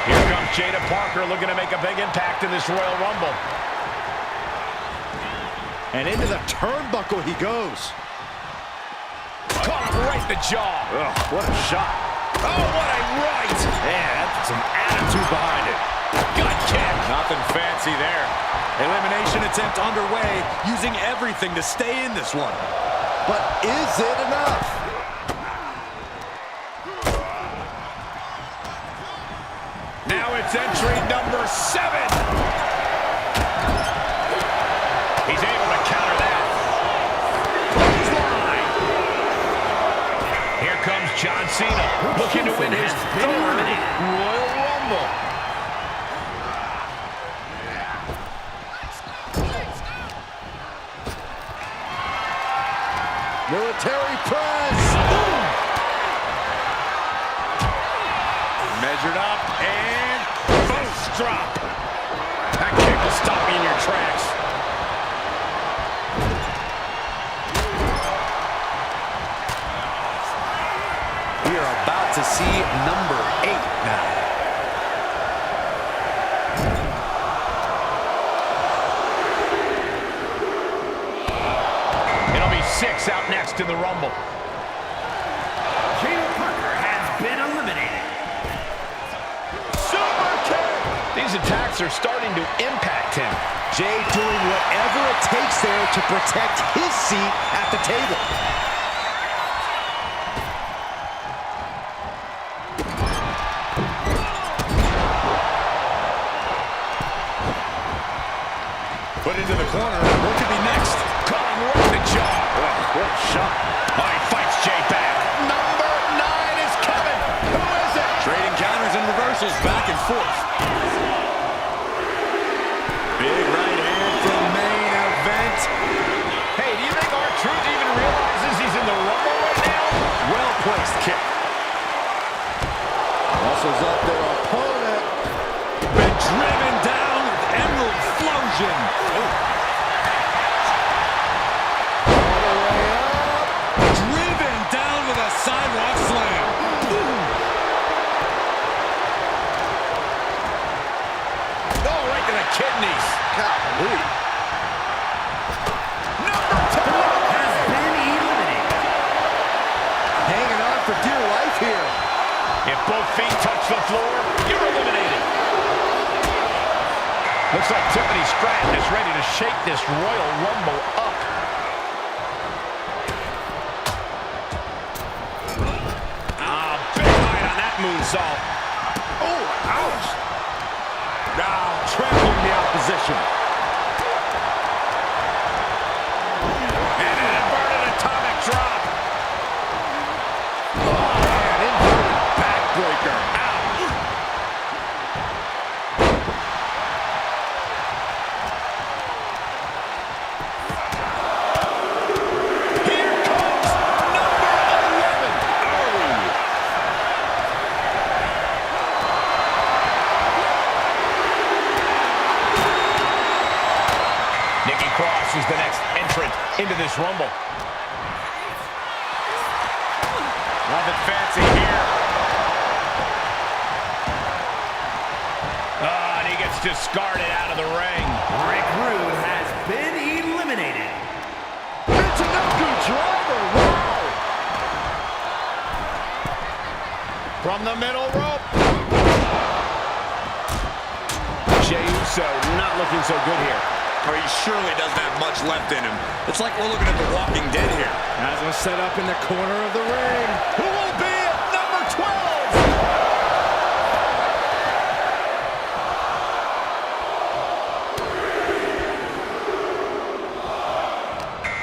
Here comes Jada Parker looking to make a big impact in this Royal Rumble. And into the turnbuckle he goes. Caught him right in the jaw. Ugh, what a shot. Oh, what a right. Man, that's some attitude behind it. Gut kick. Nothing fancy there. Elimination attempt underway, using everything to stay in this one. But is it enough? Now it's entry number 7. He's able to counter that. Clothesline. Here comes John Cena, looking to win his 3rd Royal Rumble. Military press. Boom. Measured up and boom, drop. That kick will stop you in your tracks. We are about to see number 8 now. It'll be 6 out next in the Rumble. Jada Parker has been eliminated. Super kick! These attacks are starting to impact him. Jay doing whatever it takes there to protect his seat at the table. Put into the corner. What could be next? Caught him right in the jaw. What a shot. Oh, he fights Jay back. Number 9 is coming. Who is it? Trading counters and reversals back and forth. Big right hand from main event. Hey, do you think R-Truth even realizes he's in the Rumble right now? Well-placed kick. Muscles up their opponent. Been driven down with Emerald Explosion. All the way up. Driven down with a sidewalk slam. Oh, right to the kidneys. Golly. Number 2 Has been eliminated. Hanging on for dear life here. If both feet touch the floor, you're eliminated. Looks like Tiffany Stratton is ready to shake this Royal Rumble up. Ah, big height on that moonsault. Oh, ouch. Now trampling the opposition. And an inverted atomic drop. Oh, man, inverted backbreaker. into this Rumble. Nothing fancy here. And he gets discarded out of the ring. Rick Rude has been eliminated. Michinoku driver, wow! From the middle rope. Jey Uso not looking so good here. Or he surely doesn't have much left in him. It's like we're looking at The Walking Dead here. As was set up in the corner of the ring. Who will be at number 12?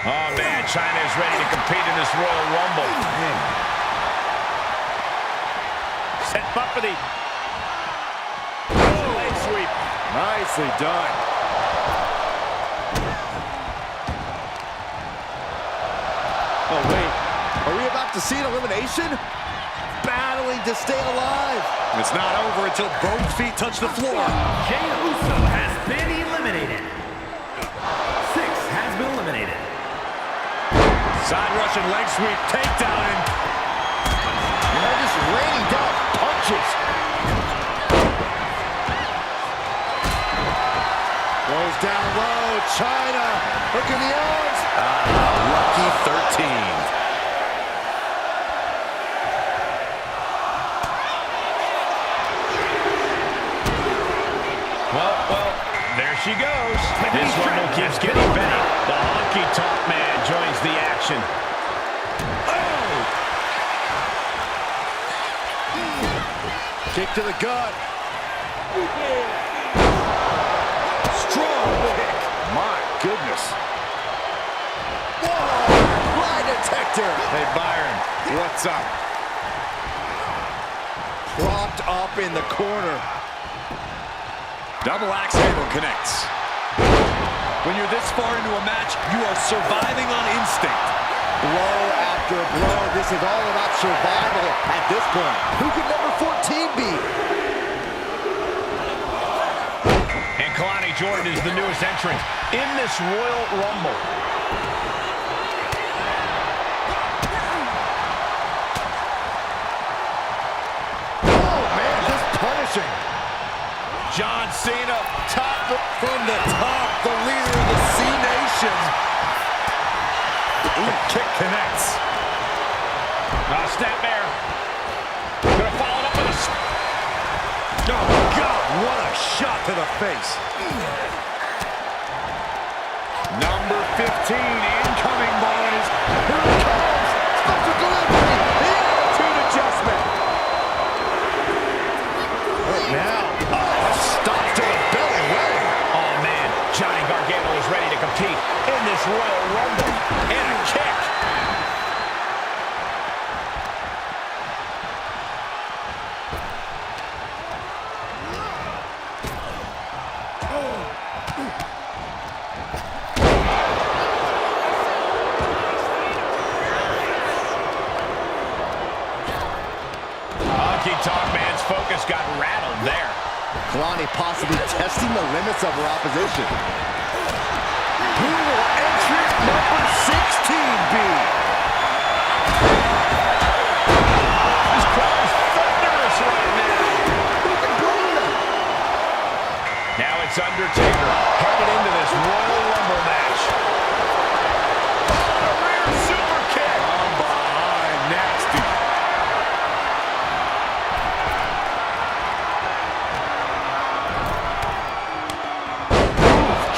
Oh, man, China is ready to compete in this Royal Rumble. Set up for the leg sweep. Nicely done. Oh, wait. Are we about to see an elimination? Battling to stay alive. It's not over until both feet touch the floor. Jey Uso has been eliminated. 6 has been eliminated. Side Russian leg sweep, takedown, and They're just raining down punches. Goes down low. China. Look at the arms. lucky 13. Well, there she goes. This Rumble keeps getting better. The honky-tonk man joins the action. Kick to the gut. Strong kick. My goodness. Whoa! Lie detector. Hey, Byron, what's up? Propped up in the corner. Double axe handle connects. When you're this far into a match, you are surviving on instinct. Blow after blow. This is all about survival at this point. Who could number 14 be? And Kalani Jordan is the newest entrant in this Royal Rumble. Oh, man, just punishing. John Cena, top From the top, the leader of the C Nation. Ooh, kick connects. Snapmare. Gonna follow it up with a... Oh, God, what a shot to the face. Number 15 incoming, boys. Here it comes. Special delivery. The attitude adjustment. Right now. Oh, stops to the belly way. Oh, man. Johnny Gargano is ready to compete in this Royal Rumble. And a kick. Honky-tonk man's focus got rattled there. Kalani possibly testing the limits of her opposition. Who will entrant number 16 be? This crowd is thunderous right now. Who can blame them? Now it's Undertaker headed into this Royal Rumble match. Oh, a rear super kick. From behind, nasty.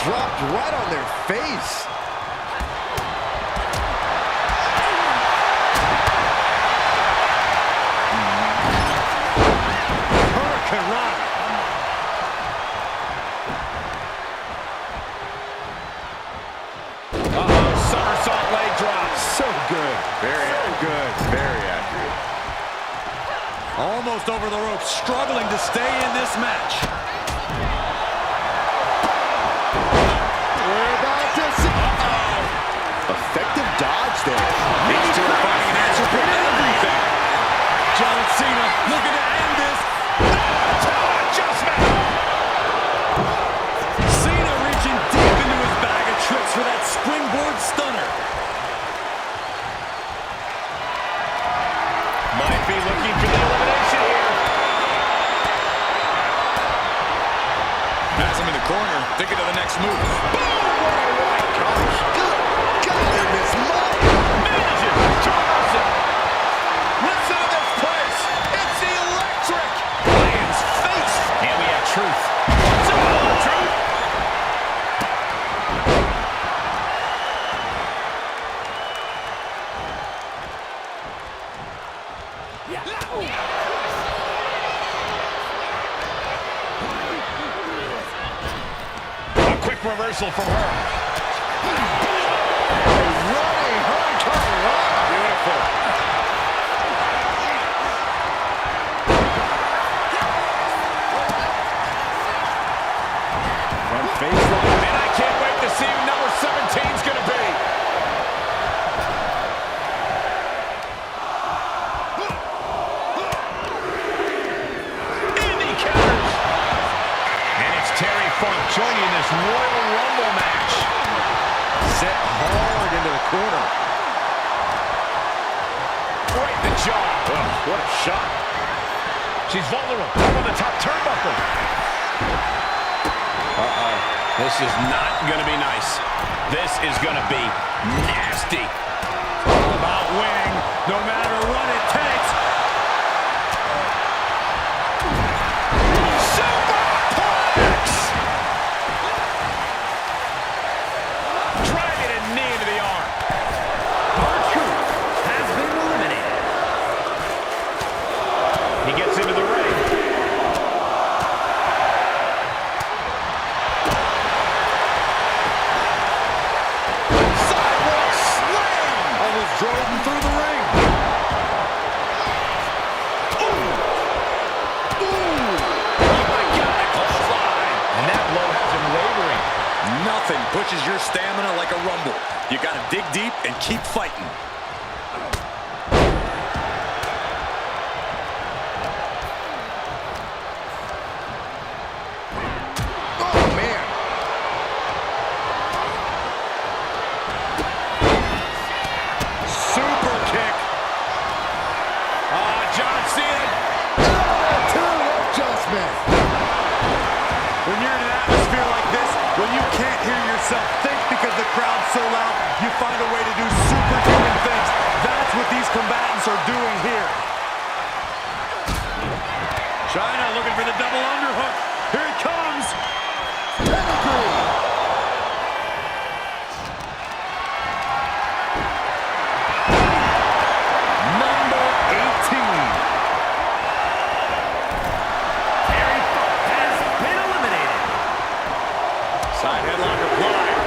Dropped right on their face. Hurricane. Somersault leg drop. So good. Very accurate. Almost over the ropes, struggling to stay in this match. We're about to see. Effective dodge there. He's still finding an answer for everything. John Cena looking to end this. Adjustment. Cena reaching deep into his bag of tricks for that springboard stunner. corner, thinking of the next move. Boom! What a right punch. Good God, in this mud. Manages to reverse it. Listen to this place. It's electric. Lands face. And we have truth. Truth. A quick reversal from her. Running hurricane. Beautiful. From baseline. And I can't wait to see who number 17 is going to be. And he counters. And it's Terry Funk joining this Royal Rumble match. Set hard into the corner. Right in the jaw. Oh, what a shot. She's vulnerable. Up on the top turnbuckle. Uh-oh. This is not going to be nice. This is going to be nasty. All about winning, no matter what it takes. Superplex! Driving a knee into the arm. R-Truth has been eliminated. He gets into the ring. Sidewalk slam! Almost drove him through the ring. Oh my God, a clothesline. And that blow has him wavering. Nothing pushes your stamina like a rumble. You got to dig deep and keep fighting. Oh, man. Super kick. John Cena. Turn adjustment. When you're in an atmosphere like this, when you can't hear yourself think because the crowd's so loud, you find a way to do superhuman things. That's what these combatants are doing here. China looking for the double underhook. Here it comes. Pedigree. Number 18. Terry Funk has been eliminated. Side headlock applied.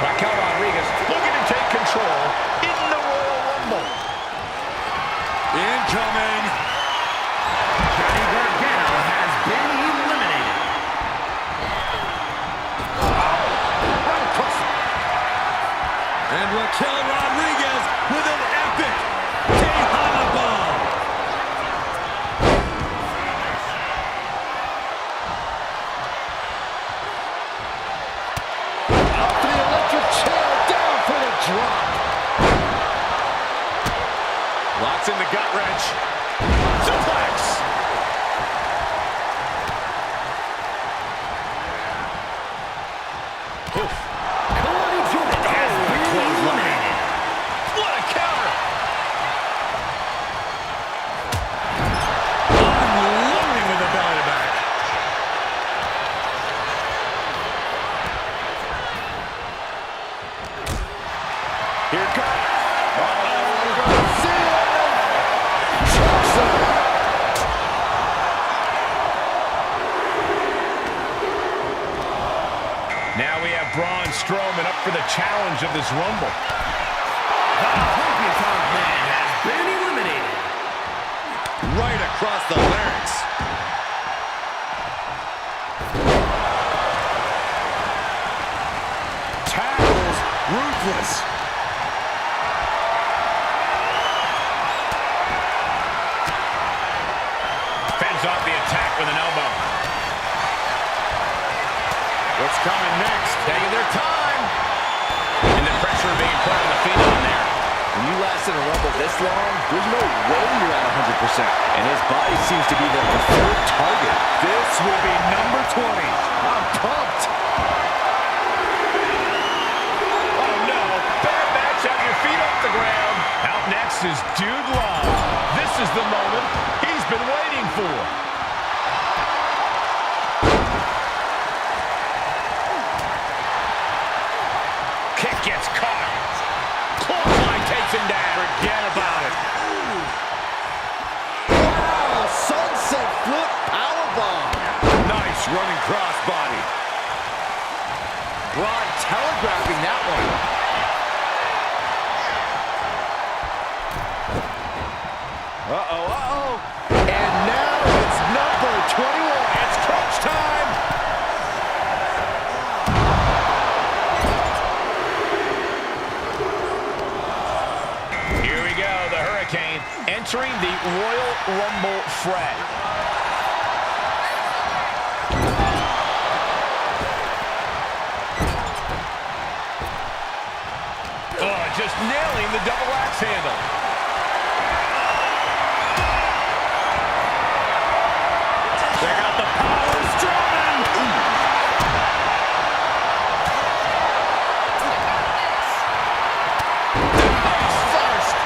Raquel Rodriguez looking to take control in the Royal Rumble. Incoming. Johnny Gargano has been eliminated. And Raquel Rodriguez with an epic Tejana bomb. Up to the electric chair. Down for the drop. Locks in the gut wrench. Suplex. Oof. Cody Jordan has been eliminated. What a counter. Unloading with the belly to back. Here it comes. Now we have Braun Strowman up for the challenge of this Rumble. The Honky Tonk Man has been eliminated. Right across the larynx. Tackles ruthless. Fends off the attack with an elbow. What's coming next? Taking their time. And the pressure being put on the Phenom there. When you last lasted a Rumble this long, there's no way you're at 100%. And his body seems to be the preferred target. This will be number 20. I'm pumped. Oh, no. Bad match. Have your feet off the ground. Out next is Dude Love. This is the moment he's been waiting for. Kick gets caught. Clothesline takes him down. Forget about it. Wow, sunset flip powerbomb. Nice running crossbody. Braun telegraphing that one. Uh-oh, uh-oh. And now it's number 21. It's crunch time. Here we go, the Hurricane entering the Royal Rumble fray. Oh, just nailing the double axe handle. Check out the power Strowman. First.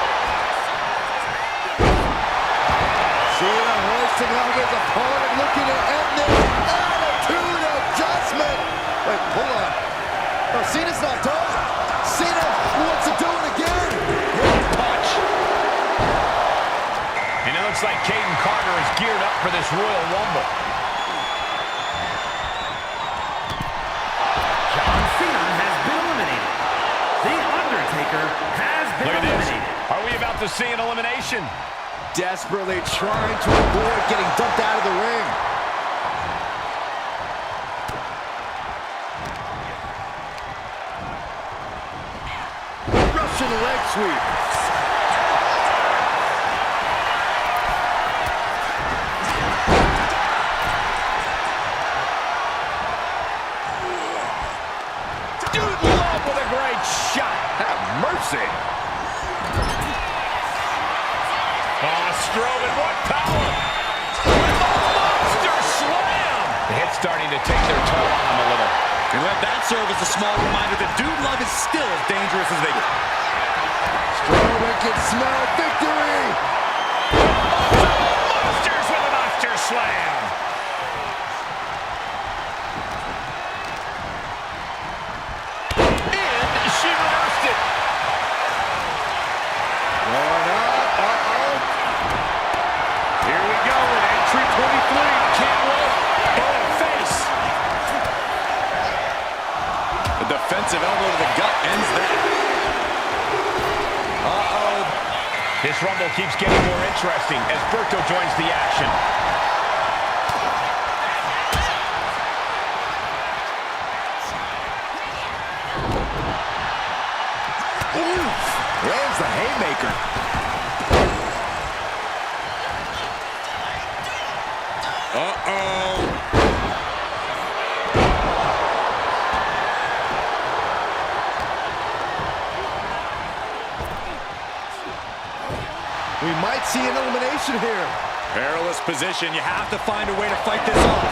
Cena hoisting on his opponent, looking to end this attitude adjustment. Wait, hold on. No, Cena's not done. Cena wants to do it again. Punch. And it looks like Caden Carter is geared up for this Royal Rumble. John Cena has been eliminated. The Undertaker has been Look at this. eliminated. Are we about to see an elimination? Desperately trying to avoid getting dumped out of the ring. Russian leg sweep. Dude Love with a great shot. Have mercy. Oh, Strowman, what power! Monster slam! The hit's starting to take their toll on him a little. And let that serve as a small reminder that Dude Love is still as dangerous as they get. Strowman can smell victory. Monsters with a monster slam! And she reversed it. Going up. Uh-oh. Here we go in entry 23. Can't wait. Oh, face. The defensive elbow to the gut ends that. Uh-oh. This Rumble keeps getting more interesting as Berto joins the action. Lands the haymaker. Uh-oh. We might see an elimination here. Perilous position. You have to find a way to fight this off.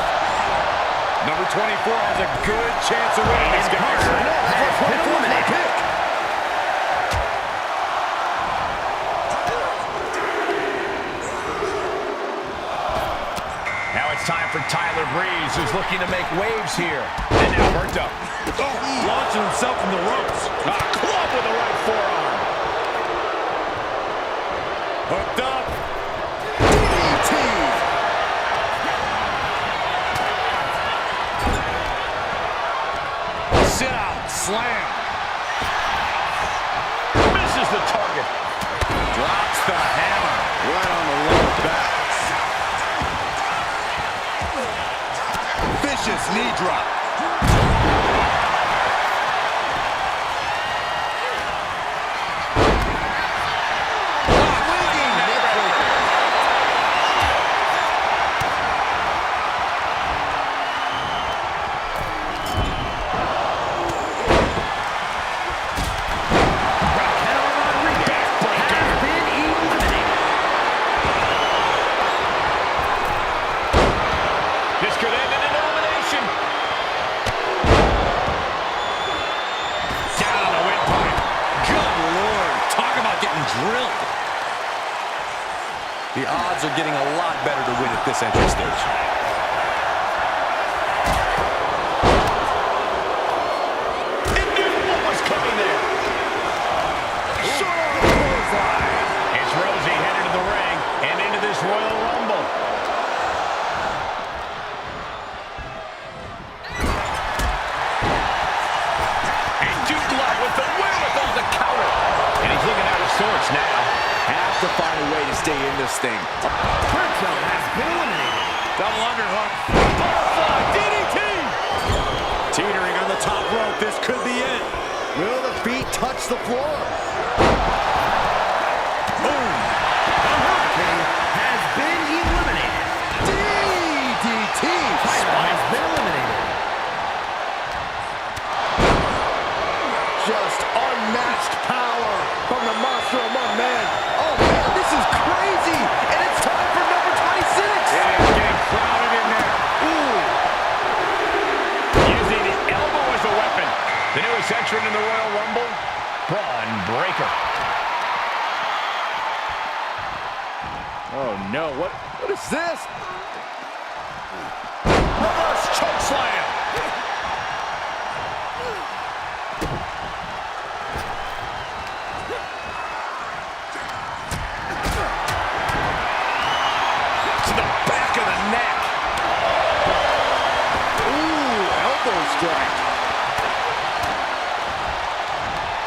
Number 24 has a good chance of winning this, guys. Now it's time for Tyler Breeze, who's looking to make waves here. And now Berto. Launching himself from the ropes. A club with the right forearm. Hooked up. DDT. Sit out. Slam. Misses the target. Drops the hammer. Right on the lower back. Vicious knee drop. drilled. The odds are getting a lot better to win at this entry stage. It knew what was coming there. Short on the clothesline. It's Rosie headed to the ring and into this Royal Rumble. And Duke Love with the wherewithal to counter. And he's looking out of sorts now. Have to find a way to stay in this thing. Curto has been eliminated. Double underhook. Butterfly DDT. Teetering on the top rope. This could be it. Will the feet touch the floor? Boom. The Hurricane has been eliminated. DDT. Tyler has been eliminated. Just unmatched power from the monster among men. Oh man, this is crazy. And it's time for number 26. Yeah, it's getting crowded in there. Ooh. Using the elbow as a weapon. The newest entrant in the Royal Rumble, Braun Breaker. Oh no, what is this? Reverse chokeslam. To the back of the neck. Ooh, elbow strike.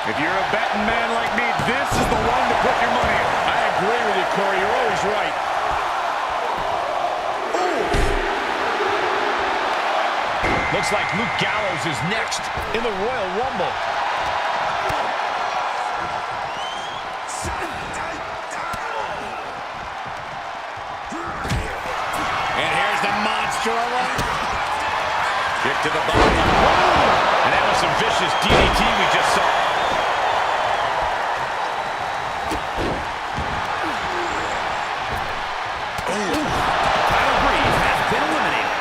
If you're a betting man like me, this is the one to put your money in. I agree with you, Corey. You're always right. Looks like Luke Gallows is next in the Royal Rumble. And here's the monster alone. Kick to the body. And that was some vicious DDT we just saw. Tyler Breeze has been eliminated.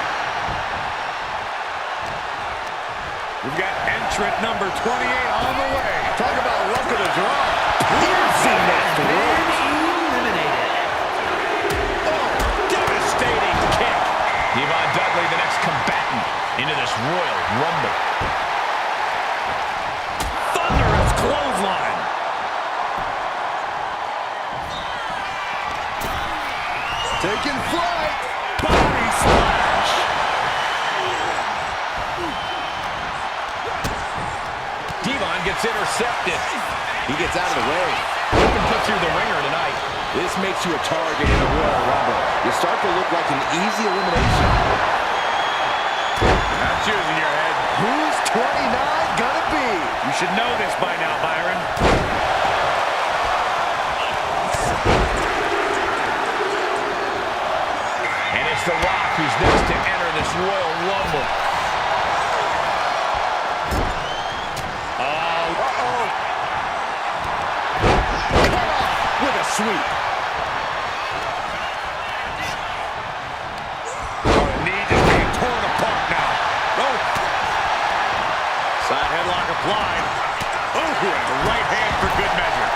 We've got entrant number 28 on the way. Talk about luck of the draw. Piercing has been eliminated. Devastating kick. Yvonne Dudley, the next combatant into this Royal Rumble. Thunderous clothesline. Taking flight. Body splash. Devon gets intercepted. He gets out of the way. Open put through the ringer tonight. This makes you a target in the Royal Rumble. You start to look like an easy elimination. That's yours in your head. Who's 29 gonna be? You should know this by now, Byron. And it's The Rock who's next to enter this Royal Rumble. With a sweep. Knee just being torn apart now. Oh. Side headlock applied. Oh, and the right hand for good measure.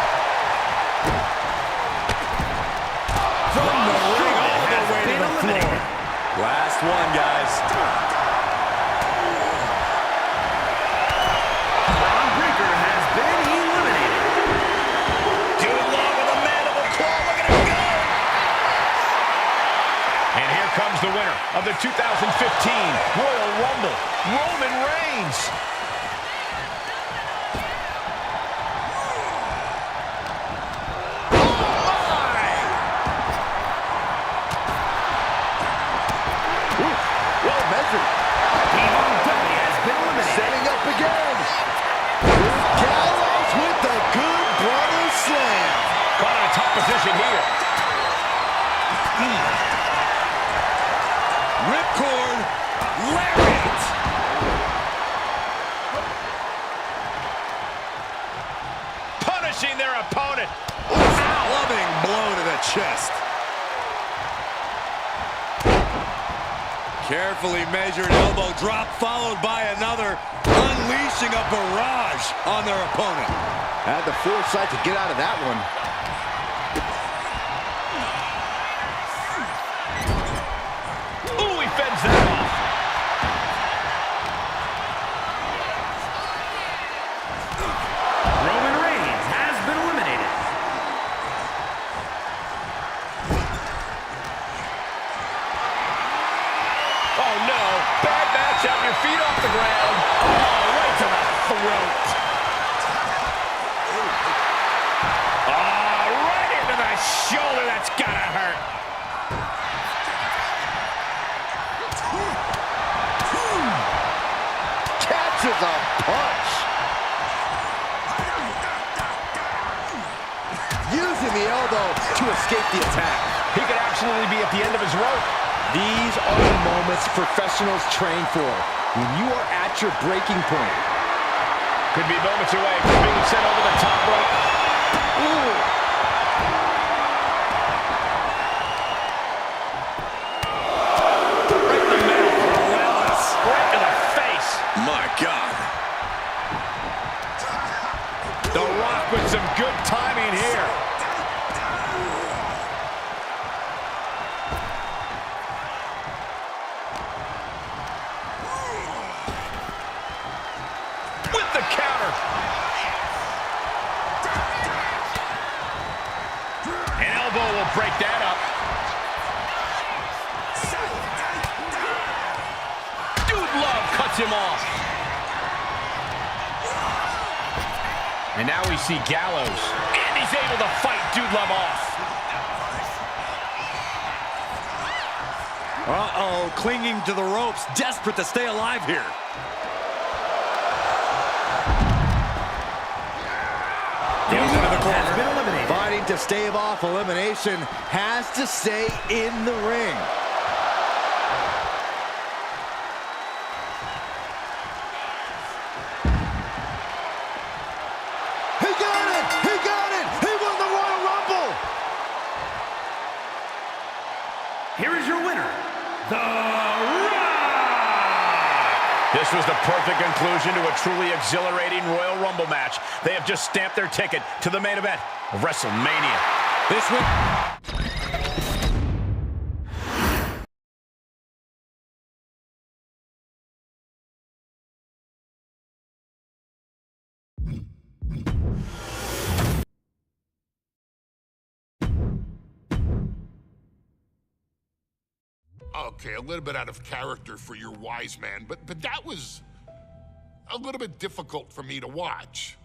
From the ring all the way to the floor. Last one, guys. Braun Breaker has been eliminated. Dude Love with a mandible claw. Look at him go. And here comes the winner of the 2015 Royal Rumble, Roman Reigns. Well measured. Yvonne Dudley has been eliminated. Setting up again. Gallows with the Good Brother Slam. Caught in a top position here. Ripcord. Lariat. Punishing their opponent. Loving blow to the chest. Carefully measured elbow drop followed by another, unleashing a barrage on their opponent. Had the foresight to get out of that one. the elbow to escape the attack. He could absolutely be at the end of his rope. These are the moments professionals train for, when you are at your breaking point. Could be moments away from being sent over the top rope. Ooh. Right in the middle. Relentless. Right to the face. My God. The Rock with some good timing here. With the counter. An elbow will break that up. Dude Love cuts him off. And now we see Gallows. And he's able to fight Dude Love off. Uh-oh, clinging to the ropes, desperate to stay alive here. Goes into the corner. Has been eliminated. Fighting to stave off elimination, has to stay in the ring. He got it! He got it! He won the Royal Rumble! Here is your winner, The Rock! This was the perfect conclusion to a truly exhilarating Royal Rumble match. They have just stamped their ticket to the main event of WrestleMania. This one. Okay, a little bit out of character for your wise man, but that was a little bit difficult for me to watch.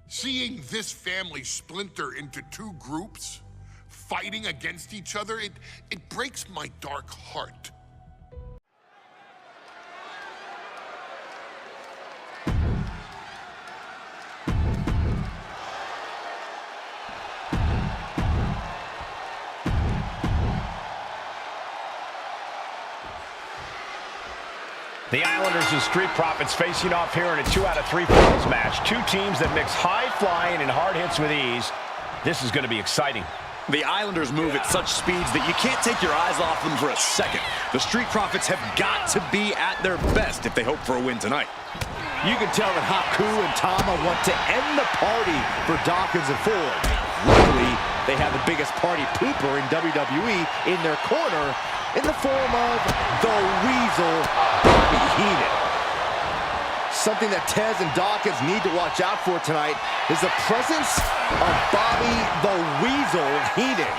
Seeing this family splinter into two groups, fighting against each other, it breaks my dark heart. The Islanders and Street Profits facing off here in a 2 out of 3 falls match. Two teams that mix high flying and hard hits with ease. This is going to be exciting. The Islanders move at such speeds that you can't take your eyes off them for a second. The Street Profits have got to be at their best if they hope for a win tonight. You can tell that Haku and Tama want to end the party for Dawkins and Ford. Luckily, they have the biggest party pooper in WWE in their corner in the form of the Weasel, Bobby Heenan. Something that Tez and Dawkins need to watch out for tonight is the presence of Bobby the Weasel Heenan.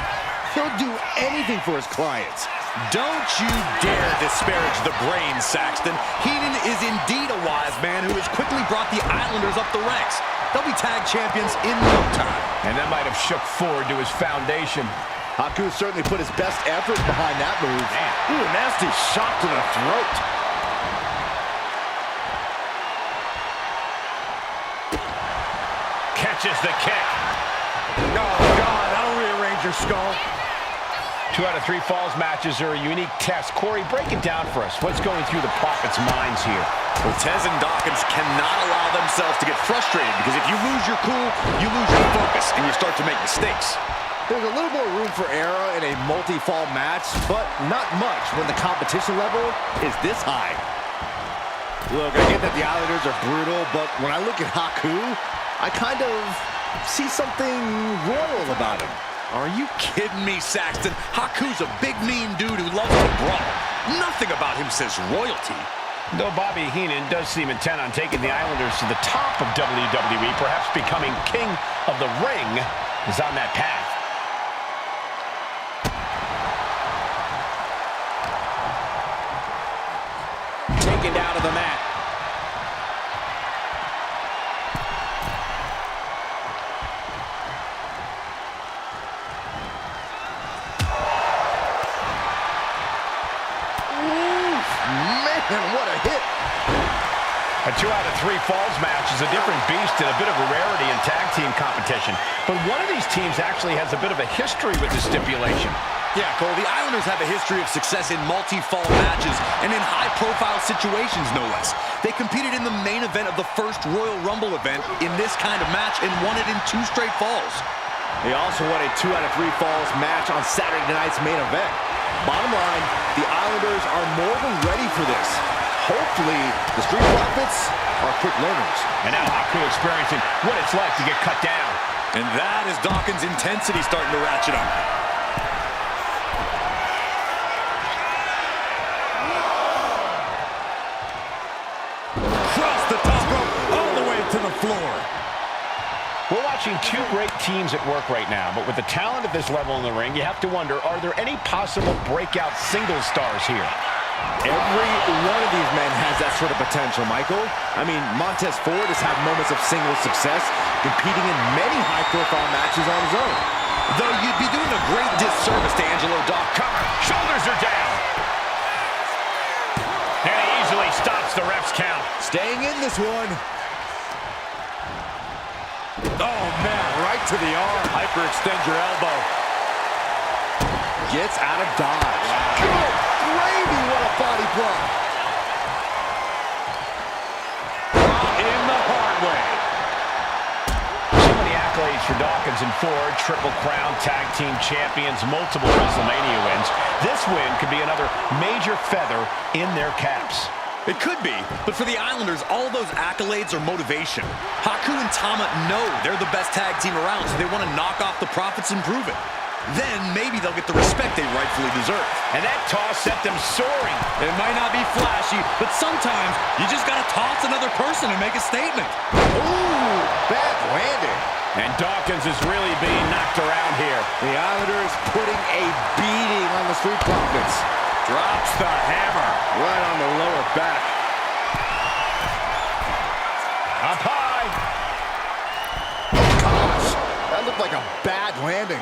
He'll do anything for his clients. Don't you dare disparage the brain, Saxton. Heenan is indeed a wise man who has quickly brought the Islanders up the ranks. They'll be tag champions in no time. And that might have shook Ford to his foundation. Haku certainly put his best effort behind that move. Man. Ooh, nasty shot to the throat. Catches the kick. Oh, God, that'll rearrange your skull. 2 out of 3 falls matches are a unique test. Corey, break it down for us. What's going through the Profits' minds here? Well, Tez and Dawkins cannot allow themselves to get frustrated because if you lose your cool, you lose your focus and you start to make mistakes. There's a little more room for error in a multi-fall match, but not much when the competition level is this high. Look, I get that the Islanders are brutal, but when I look at Haku, I kind of see something royal about him. Are you kidding me, Saxton? Haku's a big, mean dude who loves to brawl. Nothing about him says royalty. Though Bobby Heenan does seem intent on taking the Islanders to the top of WWE, perhaps becoming king of the ring, is on that path. Taken down to the mat. Man, what a hit. A 2 out of 3 falls match is a different beast and a bit of a rarity in tag team competition. But one of these teams actually has a bit of a history with this stipulation. Yeah, Cole, the Islanders have a history of success in multi-fall matches and in high-profile situations, no less. They competed in the main event of the first Royal Rumble event in this kind of match and won it in 2 straight falls. They also won a 2 out of 3 falls match on Saturday night's main event. Bottom line, the Islanders are more than ready for this. Hopefully, the Street Profits are quick learners. And now Haku experiencing what it's like to get cut down. And that is Dawkins' intensity starting to ratchet up. Across the top rope, all the way to the floor. We're watching 2 great teams at work right now, but with the talent at this level in the ring, you have to wonder, are there any possible breakout single stars here? Every one of these men has that sort of potential, Michael. I mean, Montez Ford has had moments of single success, competing in many high-profile matches on his own. Though you'd be doing a great disservice to Angelo Dawkins. Cover, shoulders are down. And he easily stops the ref's count. Staying in this one. Oh, man, right to the arm. Hyperextend your elbow. Gets out of dodge. Good gravy, what a body blow. In the hard way. So many accolades for Dawkins and Ford. Triple Crown Tag Team Champions, multiple WrestleMania wins. This win could be another major feather in their caps. It could be, but for the Islanders, all those accolades are motivation. Haku and Tama know they're the best tag team around, so they want to knock off the Profits and prove it. Then maybe they'll get the respect they rightfully deserve. And that toss sent them soaring. It might not be flashy, but sometimes you just got to toss another person and make a statement. Ooh, bad landing. And Dawkins is really being knocked around here. The Islanders putting a beating on the Street Profits. Drops the hammer. Right on the lower back. Up high. Gosh, that looked like a bad landing.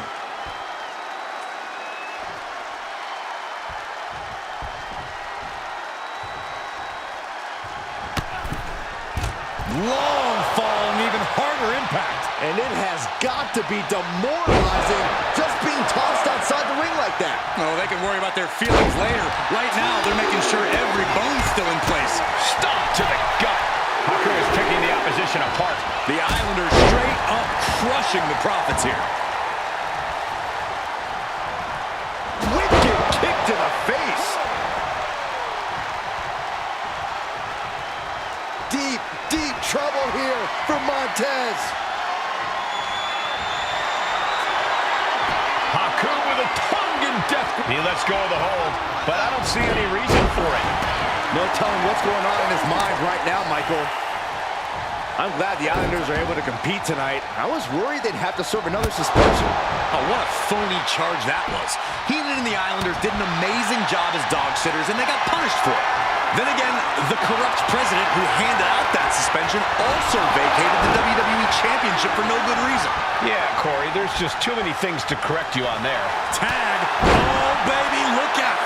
Long fall and even harder impact. And it has got to be demoralizing just being tossed outside the ring like that. Oh, they can worry about their feelings later. Right now, they're making sure every bone's still in place. Stop to the gut. Haku is picking the opposition apart. The Islanders straight up crushing the Profits here. Wicked kick to the face. Deep, deep trouble here for Montez. Haku with a tongue in death. He lets go of the hold, but I don't see any reason for it. No telling what's going on in his mind right now, Michael. I'm glad the Islanders are able to compete tonight. I was worried they'd have to serve another suspension. Oh, what a phony charge that was. Heenan and the Islanders did an amazing job as dog sitters, and they got punished for it. Then again, the corrupt president who handed out that suspension also vacated the WWE Championship for no good reason. Yeah, Corey, there's just too many things to correct you on there. Tag. Oh, baby, look out.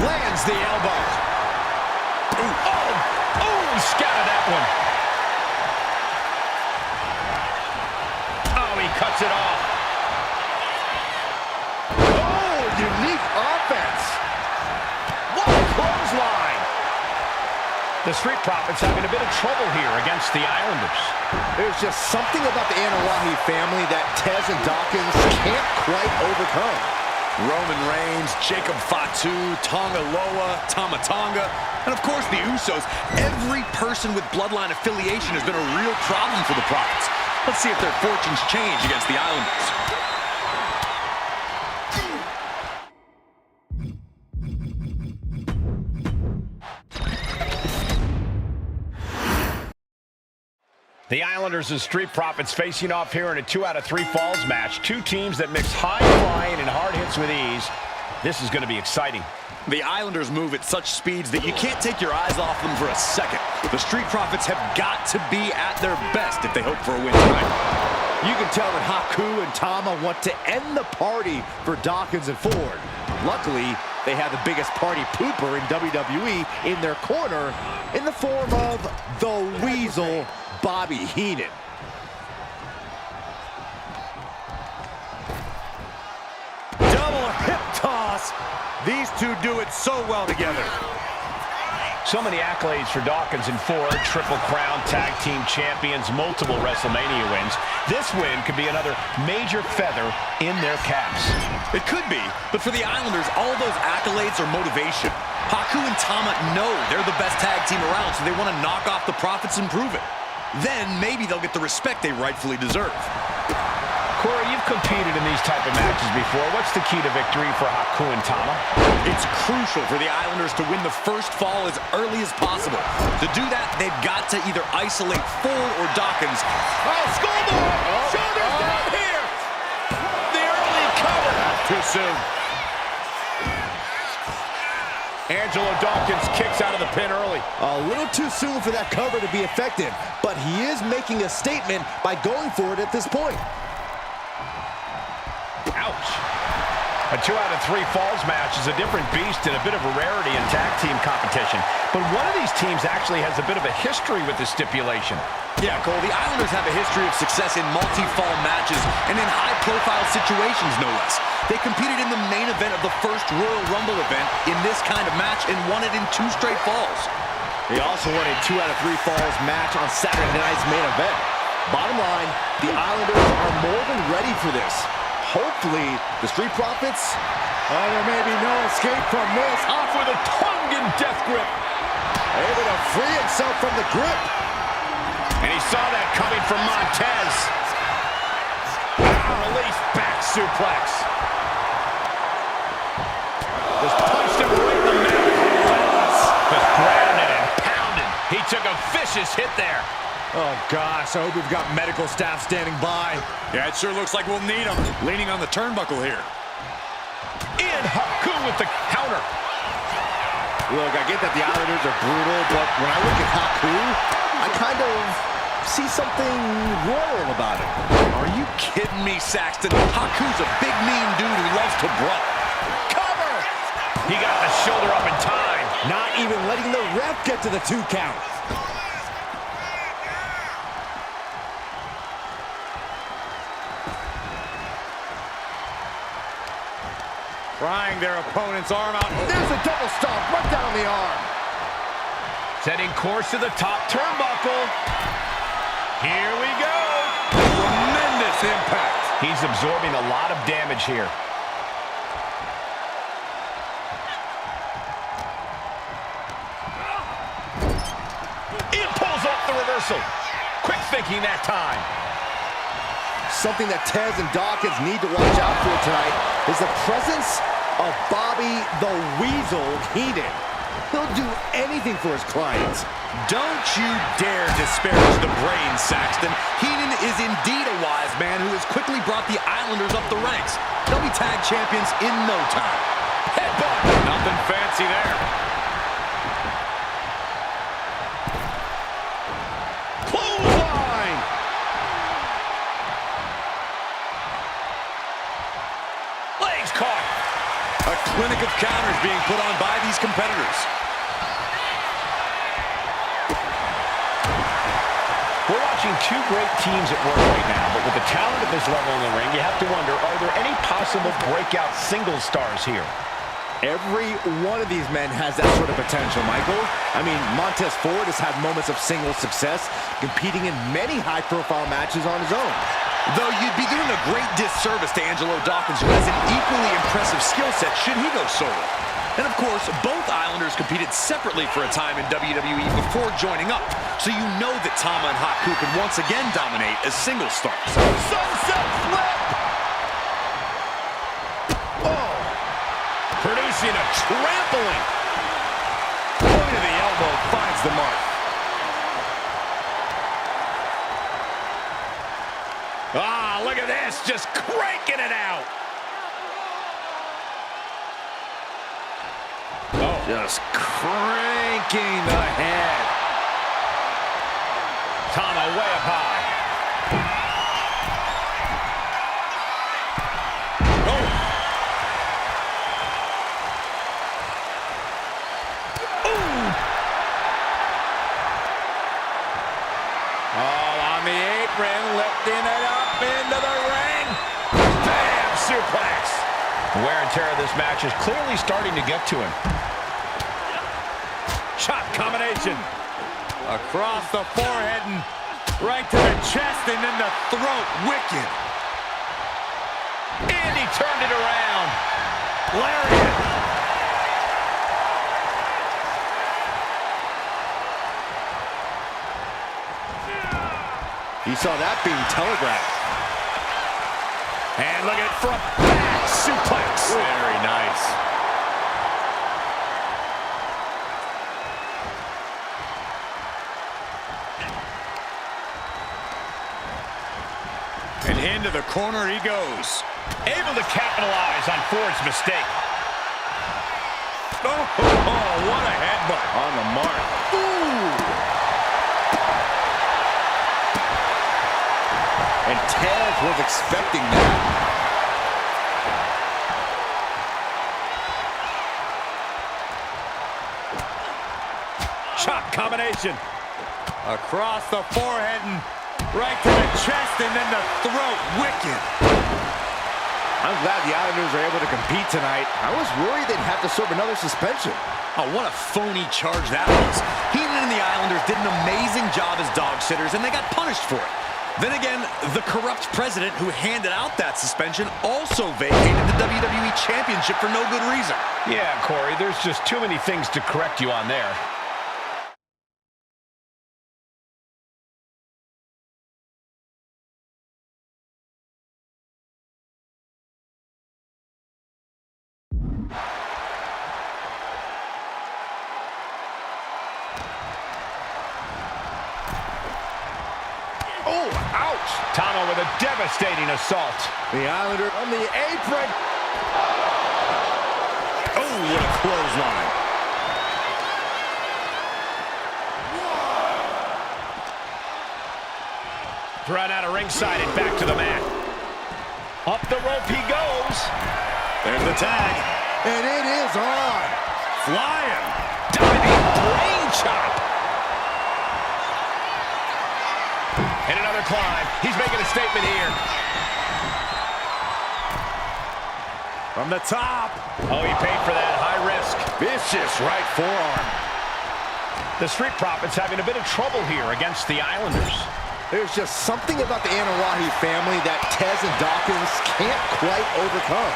Lands the elbow. Ooh, oh, he scattered that one. Oh, he cuts it off. Oh, unique offense. What a clothesline. The Street Profits having a bit of trouble here against the Islanders. There's just something about the Anawahi family that Tez and Dawkins can't quite overcome. Roman Reigns, Jacob Fatu, Tonga Loa, Tama Tonga, and of course the Usos. Every person with bloodline affiliation has been a real problem for the Profits. Let's see if their fortunes change against the Islanders. The Islanders and Street Profits facing off here in a 2 out of 3 falls match. 2 teams that mix high flying and hard hits with ease. This is going to be exciting. The Islanders move at such speeds that you can't take your eyes off them for a second. The Street Profits have got to be at their best if they hope for a win tonight. You can tell that Haku and Tama want to end the party for Dawkins and Ford. Luckily, they have the biggest party pooper in WWE in their corner in the form of the Weasel, Bobby Heenan. Double hip toss. These two do it so well together. So many accolades for Dawkins in 4, Triple Crown, Tag Team Champions, multiple WrestleMania wins. This win could be another major feather in their caps. It could be, but for the Islanders, all those accolades are motivation. Haku and Tama know they're the best tag team around, so they want to knock off the Profits and prove it. Then maybe they'll get the respect they rightfully deserve. Corey, you've competed in these type of matches before. What's the key to victory for Haku and Tama? It's crucial for the Islanders to win the first fall as early as possible. To do that, they've got to either isolate Ford or Dawkins. Oh, schoolboy! Shoulders down here! The early cover! Too soon. Angelo Dawkins kicks out of the pin early. A little too soon for that cover to be effective, but he is making a statement by going for it at this point. Ouch. A 2 out of 3 falls match is a different beast and a bit of a rarity in tag team competition. But one of these teams actually has a bit of a history with this stipulation. Yeah, Cole, the Islanders have a history of success in multi-fall matches and in high-profile situations, no less. They competed in the main event of the first Royal Rumble event in this kind of match and won it in 2 straight falls. They also won a 2 out of 3 falls match on Saturday night's main event. Bottom line, the Islanders are more than ready for this. Hopefully, the Street Profits, there may be no escape from this. Off with a Tongan death grip. Able to free himself from the grip. And he saw that coming from Montez. Release back suplex. Just punched him right in the mouth. Just grounded and pounded. He took a vicious hit there. Oh, gosh, I hope we've got medical staff standing by. Yeah, it sure looks like we'll need them. Leaning on the turnbuckle here. And Haku with the counter. Look, I get that the Islanders are brutal, but when I look at Haku, I kind of see something royal about it. Are you kidding me, Saxton? Haku's a big, mean dude who loves to brawl. Cover! He got the shoulder up in time. Not even letting the ref get to the 2 count. Prying their opponent's arm out. There's a double stomp right down the arm. Setting course to the top turnbuckle. Here we go. Tremendous impact. He's absorbing a lot of damage here. He pulls off the reversal. Quick thinking that time. Something that Tez and Dawkins need to watch out for tonight is the presence of Bobby the Weasel Heenan. He'll do anything for his clients. Don't you dare disparage the brain, Saxton. Heenan is indeed a wise man who has quickly brought the Islanders up the ranks. They'll be tag champions in no time. Headbutt. Nothing fancy there. Clothesline. Legs caught. A clinic of counters being put on by these competitors. We're watching 2 great teams at work right now, but with the talent at this level in the ring, you have to wonder, are there any possible breakout single stars here? Every one of these men has that sort of potential, Michael. I mean, Montez Ford has had moments of single success, competing in many high-profile matches on his own. Though you'd be doing a great disservice to Angelo Dawkins, who has an equally impressive skill set should he go solo. And of course, both Islanders competed separately for a time in WWE before joining up. So you know that Tama and Haku can once again dominate as single stars. Sunset flip! Oh! Producing a trampling. Point of the elbow finds the mark. Ah, look at this, just cranking it out. Oh. Just cranking the head. Tama way up high. Oh. apron, lifting it up into the ring. Bam! Suplex. The wear and tear of this match is clearly starting to get to him. Chop combination. Across the forehead and right to the chest and then the throat. Wicked. And he turned it around. Lariat. He saw that being telegraphed. And look at it from back suplex. Very nice. And into the corner he goes. Able to capitalize on Ford's mistake. Oh, what a headbutt. On the mark. Ooh! And Taz was expecting that. Chop combination. Across the forehead and right to the chest and then the throat. Wicked. I'm glad the Islanders are able to compete tonight. I was worried they'd have to serve another suspension. Oh, what a phony charge that was. Heenan and the Islanders did an amazing job as dog sitters, and they got punished for it. Then again, the corrupt president who handed out that suspension also vacated the WWE Championship for no good reason. Yeah, Corey, there's just too many things to correct you on there. Oh, ouch! Tama with a devastating assault. The Islander on the apron. Oh, what a clothesline. Thrown out of ringside and back to the mat. Up the rope he goes. There's the tag. And it is on. Flying. Diving brain chop. And another climb. He's making a statement here. From the top. Oh, he paid for that. High risk. Vicious right forearm. The Street Profits having a bit of trouble here against the Islanders. There's just something about the Anawahi family that Tez and Dawkins can't quite overcome.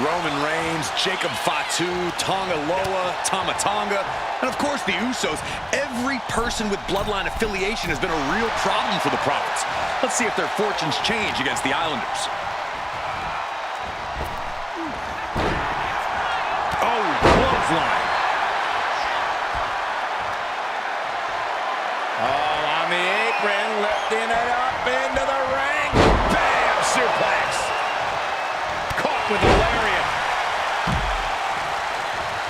Roman Reigns, Jacob Fatu, Tonga Loa, Tama Tonga, and of course the Usos. Every person with bloodline affiliation has been a real problem for the Profits. Let's see if their fortunes change against the Islanders. Oh, clothesline. Oh, on the apron, lifting it up into the ring. Bam! Suplex. Caught with the lariat.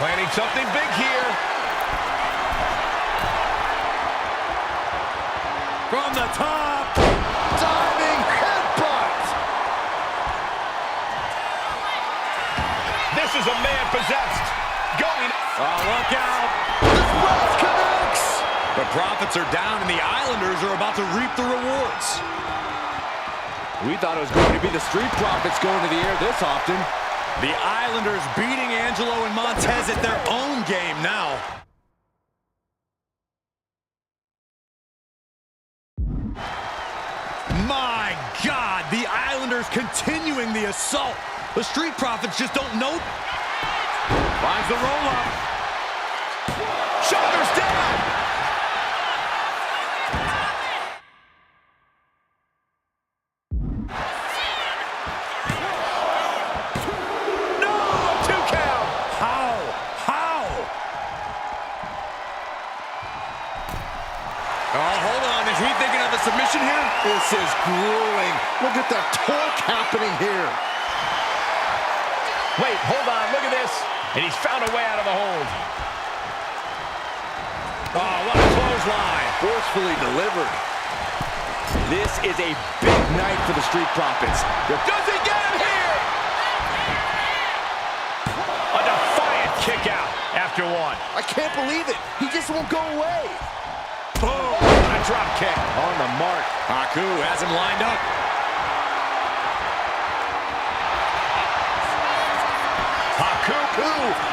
Planning something big here. From the top. Diving headbutt. This is a man possessed. Going. Oh, look out. This breath connects. The Profits are down and the Islanders are about to reap the rewards. We thought it was going to be the Street Profits going to the air this often. The Islanders beating Angelo and Montez at their own game now. My God, the Islanders continuing the assault. The Street Profits just don't know. Finds the roll-up. Shoulders down. Submission here? This is grueling. Look at the torque happening here. Wait, hold on, look at this. And he's found a way out of the hold. Oh, what a clothesline. Forcefully delivered. This is a big night for the Street Profits. Does he get him here? A defiant kick out after one. I can't believe it. He just won't go away. Boom. drop kick. On the mark. Haku has him lined up. Haku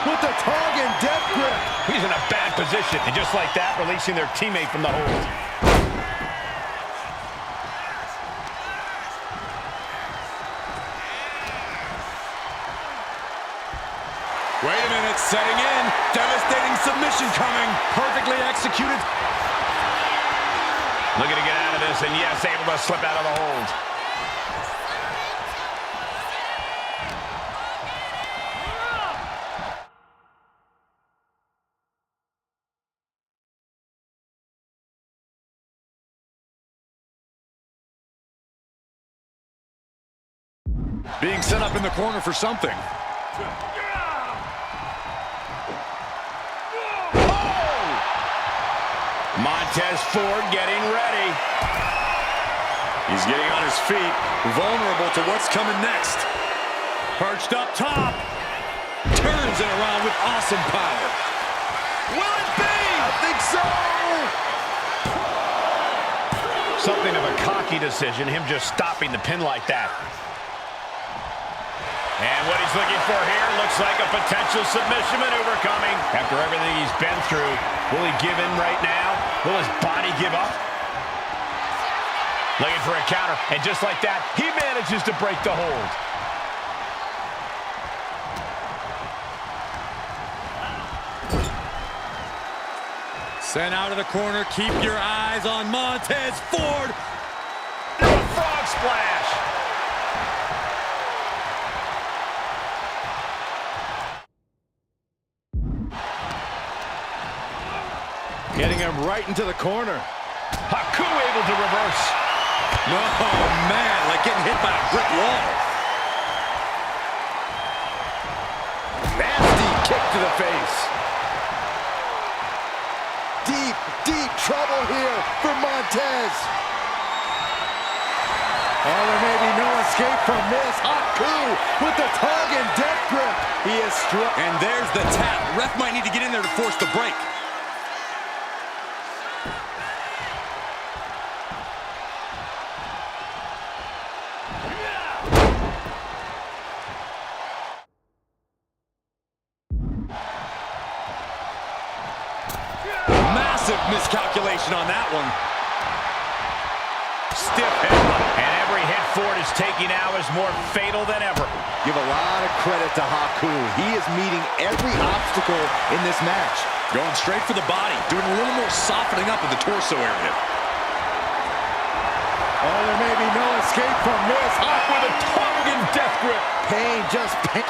With the tongue and death grip. He's in a bad position. And just like that, releasing their teammate from the hold. Wait a minute, setting in. Devastating submission coming. Perfectly executed. Looking to get out of this, and yes, able to slip out of the hold. Being set up in the corner for something. Montez Ford getting ready. He's getting on his feet, vulnerable to what's coming next. Perched up top. Turns it around with awesome power. Will it be? I think so. Something of a cocky decision, him just stopping the pin like that. And what he's looking for here looks like a potential submission maneuver coming. After everything he's been through, will he give in right now? Will his body give up? Looking for a counter, and just like that, he manages to break the hold. Sent out of the corner. Keep your eyes on Montez Ford. A frog splash. Getting him right into the corner. Haku able to reverse. Oh, man, like getting hit by a brick wall. Nasty kick to the face. Deep, deep trouble here for Montez. Oh, there may be no escape from this. Haku with the tongue and death grip. He is struck. And there's the tap. Ref might need to get in there to force the break. Massive miscalculation on that one. Stiff headbutt. And every hit Ford is taking now is more fatal than ever. Give a lot of credit to Haku. He is meeting every obstacle in this match. Going straight for the body, doing a little more softening up of the torso area. Oh, there may be no escape from this. Up with a tongue and death grip. Pain, just pain.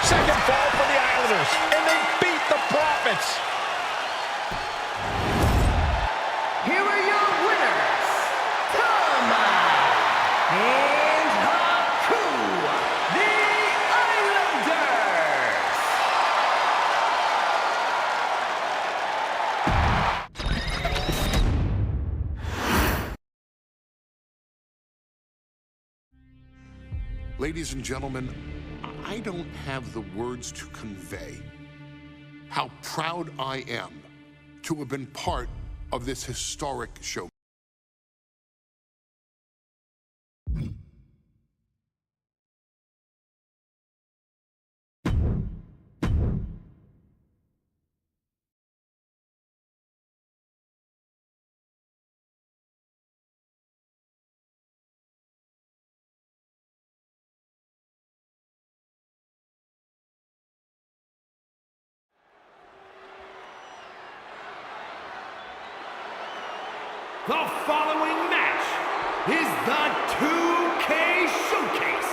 Second fall for the Islanders, and they beat the Profits. Here are your winners, Tama and Haku, the Islanders. Ladies and gentlemen, I don't have the words to convey how proud I am to have been part of this historic show. The following match is the 2K Showcase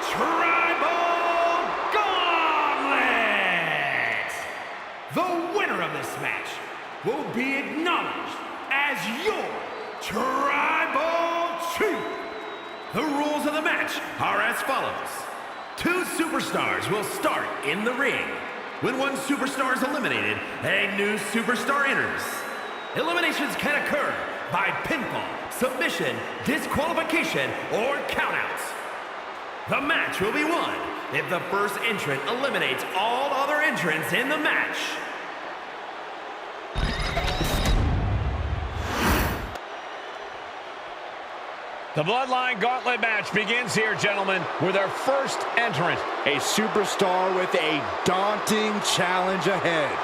Tribal Gauntlet. The winner of this match will be acknowledged as your Tribal Chief. The rules of the match are as follows. 2 superstars will start in the ring. When one superstar is eliminated, a new superstar enters. Eliminations can occur by pinfall, submission, disqualification, or countouts. The match will be won if the first entrant eliminates all other entrants in the match. The Bloodline Gauntlet match begins here, gentlemen, with our first entrant. A superstar with a daunting challenge ahead.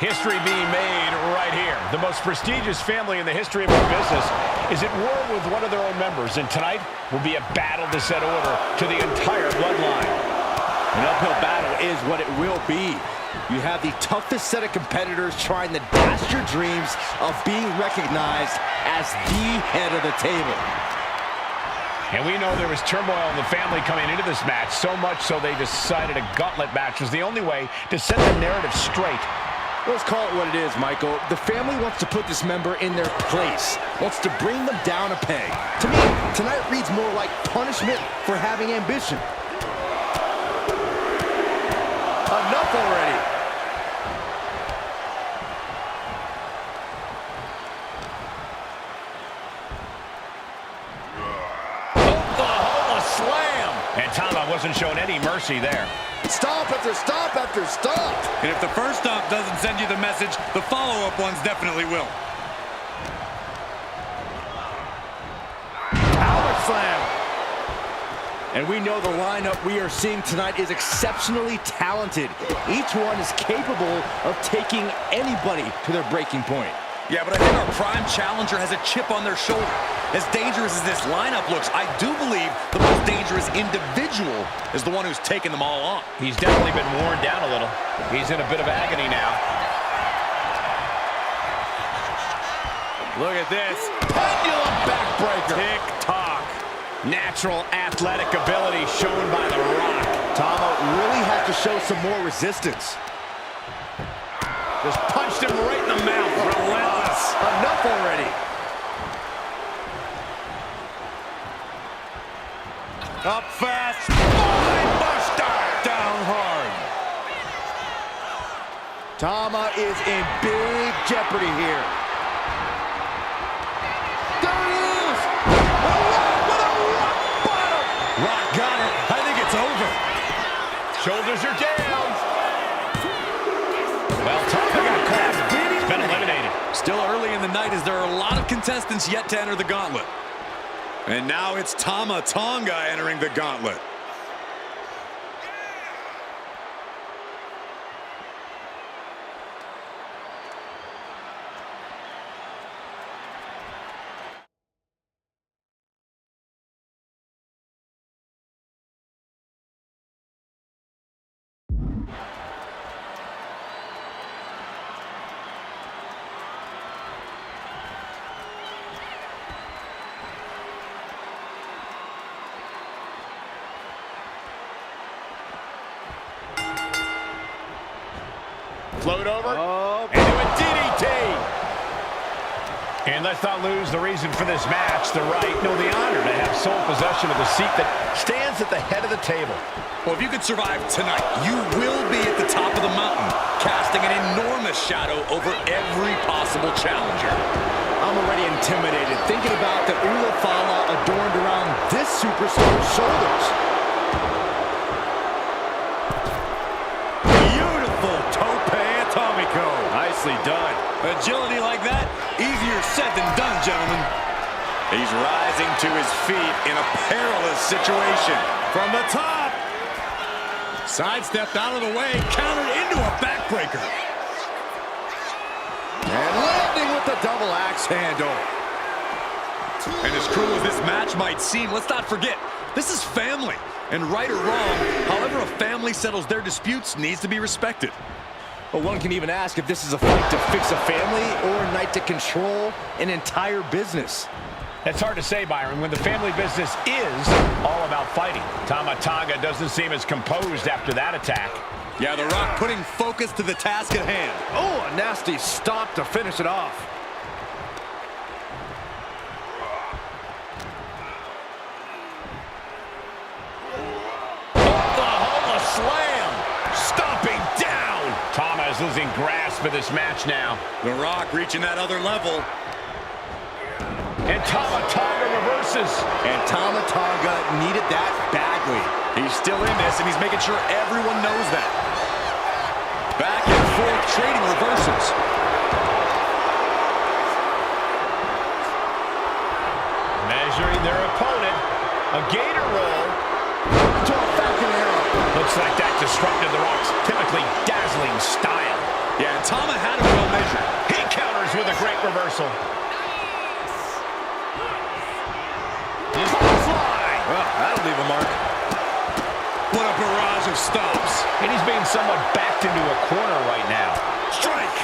History being made right here. The most prestigious family in the history of our business is at war with one of their own members, and tonight will be a battle to set order to the entire bloodline. An uphill battle is what it will be. You have the toughest set of competitors trying to dash your dreams of being recognized as the head of the table. And we know there was turmoil in the family coming into this match, so much so they decided a gauntlet match was the only way to set the narrative straight. Let's call it what it is, Michael. The family wants to put this member in their place, wants to bring them down a peg. To me, tonight reads more like punishment for having ambition. Enough already. Oklahoma slam! And Tama wasn't shown any mercy there. Stop after stop after stop. And if the first stop doesn't send you the message, the follow-up ones definitely will. Power slam. And we know the lineup we are seeing tonight is exceptionally talented. Each one is capable of taking anybody to their breaking point. Yeah, but I think our prime challenger has a chip on their shoulder. As dangerous as this lineup looks, I do believe the most dangerous individual is the one who's taken them all on. He's definitely been worn down a little. He's in a bit of agony now. Look at this. Pendulum backbreaker. Tick-tock. Natural athletic ability shown by The Rock. Tama really has to show some more resistance. Just punched him right in the mouth. Relentless. Enough already. Up fast. Spine buster. Down hard. Tama is in big jeopardy here. There it is. A rock with a rock bottom. Rock got it. I think it's over. Shoulders are down. Well, Tama got caught. He's been eliminated. Still early in the night as there are a lot of contestants yet to enter the gauntlet. And now it's Tama Tonga entering the gauntlet. Float over into a DDT. And let's not lose the reason for this match, the right, no, the honor to have sole possession of the seat that stands at the head of the table. Well, if you could survive tonight, you will be at the top of the mountain, casting an enormous shadow over every possible challenger. I'm already intimidated thinking about the Ula Fala adorned around this superstar's shoulders. Beautiful tope atomico. Nicely done. Agility like that, easier said than done, gentlemen. He's rising to his feet in a perilous situation. From the top. Sidestepped out of the way, countered into a backbreaker. And landing with the double axe handle. And as cruel as this match might seem, let's not forget, this is family. And right or wrong, however a family settles their disputes needs to be respected. Well, one can even ask if this is a fight to fix a family or a night to control an entire business. It's hard to say, Byron, when the family business is all about fighting. Tama Tonga doesn't seem as composed after that attack. Yeah, The Rock putting focus to the task at hand. Oh, a nasty stop to finish it off. Oklahoma slam. Stomping down. Tama is losing grasp of this match now. The Rock reaching that other level. And Tama Tonga reverses. And Tama Tonga needed that badly. He's still in this, and he's making sure everyone knows that. Back and forth, trading reversals. Measuring their opponent. A gator roll. To a Falcon Arrow. Looks like that disrupted The Rock's typically dazzling style. Yeah, and Tama had it well measured. He counters with a great reversal. Well, that'll leave a mark. What a barrage of stomps. And he's being somewhat backed into a corner right now. Strike.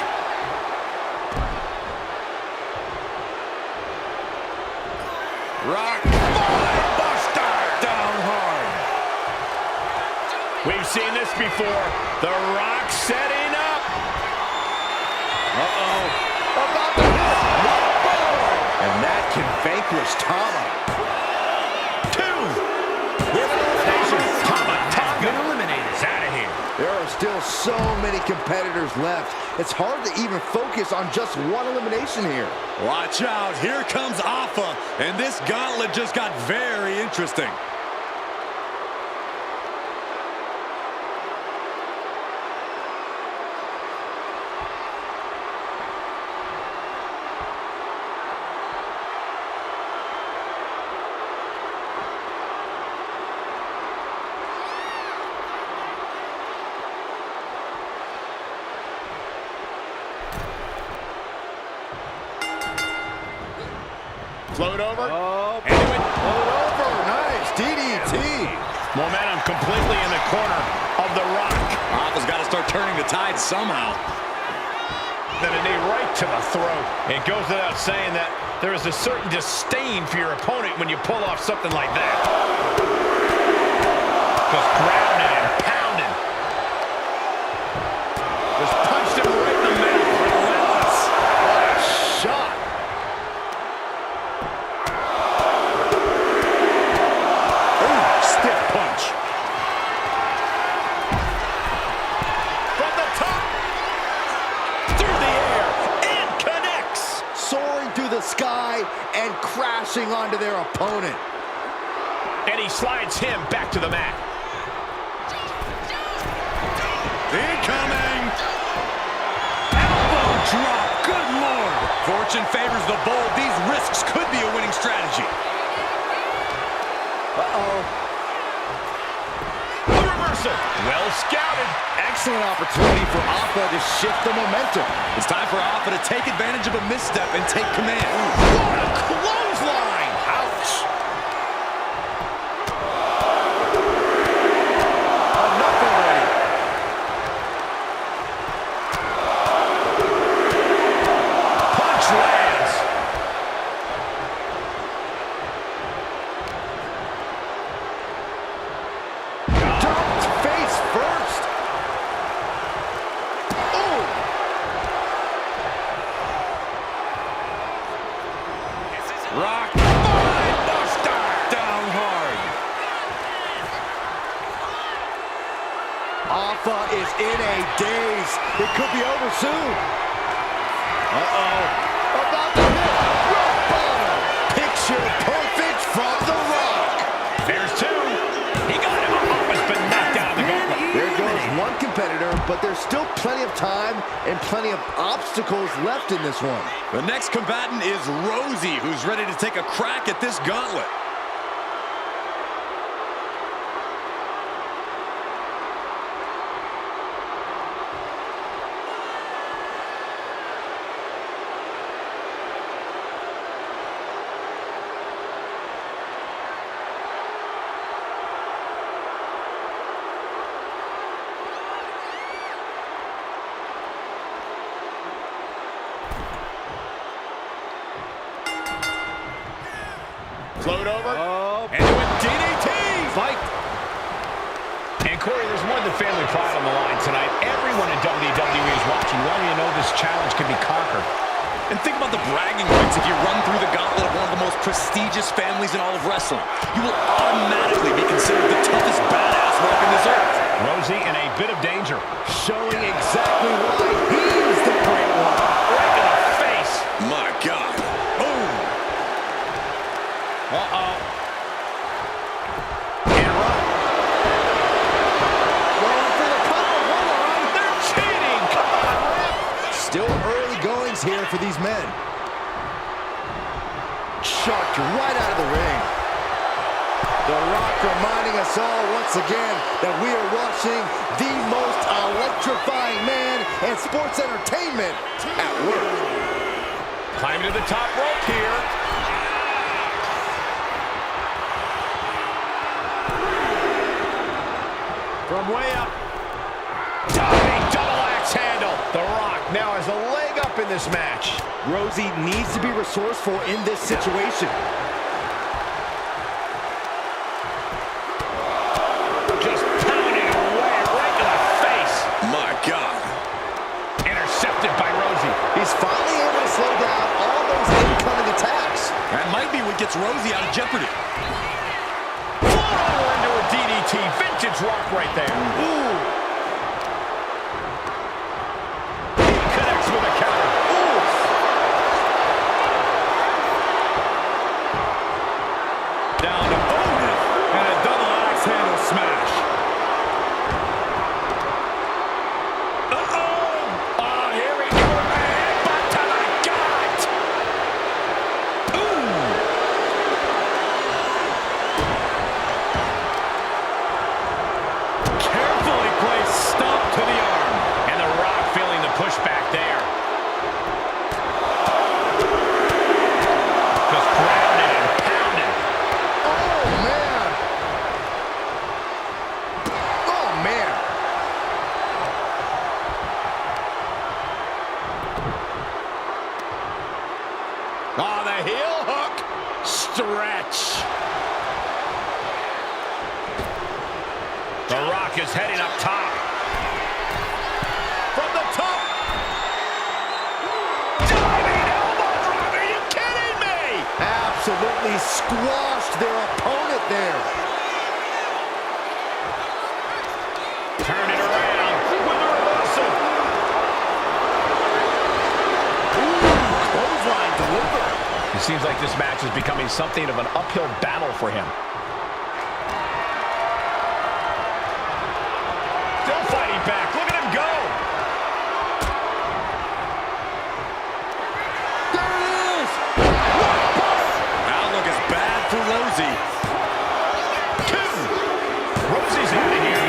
Rock. Buster. Down hard. We've seen this before. The Rock setting up. Uh-oh. About to hit. And that can vanquish Tama. There are still so many competitors left. It's hard to even focus on just one elimination here. Watch out. Here comes Alpha. And this gauntlet just got very interesting. Float over. Oh, And it went float over. Nice. DDT. momentum completely in the corner of The Rock. Alpha's got to start turning the tide somehow. Then a knee right to the throat. It goes without saying that there is a certain disdain for your opponent when you pull off something like that. Just grounded and pounded. Just punched him right in the mouth. Relentless. What a shot. Ooh, stiff punch. From the top. Through the air. And connects. Soaring through the sky and crashing onto their opponent. And he slides him back to the mat. Incoming! Elbow drop, good lord! Fortune favors the bold. These risks could be a winning strategy. Uh-oh. A reversal. Well scouted. Excellent opportunity for Alpha to shift the momentum. It's time for Alpha to take advantage of a misstep and take command. What a clothesline! Ouch! Enough already. Punch lands. Dumped face first. Oh! Rock. Buster. Down hard. Alpha is in a daze. It could be over soon. Uh-oh. About to hit. Rock bottom. Picture perfect from The Rock. There's two. He got him up, but knocked out of the gauntlet. There goes one competitor, but there's still plenty of time and plenty of obstacles left in this one. The next combatant is Rosie, who's ready to take a crack at this gauntlet. Float over. Oh, And it went DDT. fight. And Corey, there's more than family pride on the line tonight. Everyone in WWE is watching. Well, you know this challenge can be conquered. And think about the bragging rights if you run through the gauntlet of one of the most prestigious families in all of wrestling. You will automatically be considered the toughest badass walking this earth. Rosie in a bit of danger. Showing exactly why he's the great one. Right in the face. My God. Boom. Uh-oh. And run. Going for the cover. Hold on. They're cheating. Come on, ref. Still early goings here for these men. Chucked right out of the ring. The Rock reminding us all once again that we are watching the most electrifying man in sports entertainment at work. Climbing to the top rope here. From way up. Diving double axe handle. The Rock now has a leg up in this match. Rosie needs to be resourceful in this situation. Just pounding away right to the face. My God. Intercepted by Rosie. He's finally able to slow down all those incoming attacks. That might be what gets Rosie out of jeopardy. Float over into a DDT. Vintage Rock right there. Ooh. He connects with a counter. Ooh. Down to Otis. And a double axe handle smash. Uh-oh. Oh, here we go. Headbutt to the gut. Ooh. Carefully placed stomp to the arm. And the Rock feeling the pushback there. Just grounded and pounded. Oh, man. Oh, man. Oh, the heel hook. Stretch. The Rock is heading up top. From the top. Diving elbow drop. Are you kidding me? Absolutely squashed their opponent there. Turn it around with a reversal. Clothesline delivered. It seems like this match is becoming something of an uphill battle for him. Still fighting back. Look at him go. There it is. Outlook is bad for Rosie. Rosie's out of here.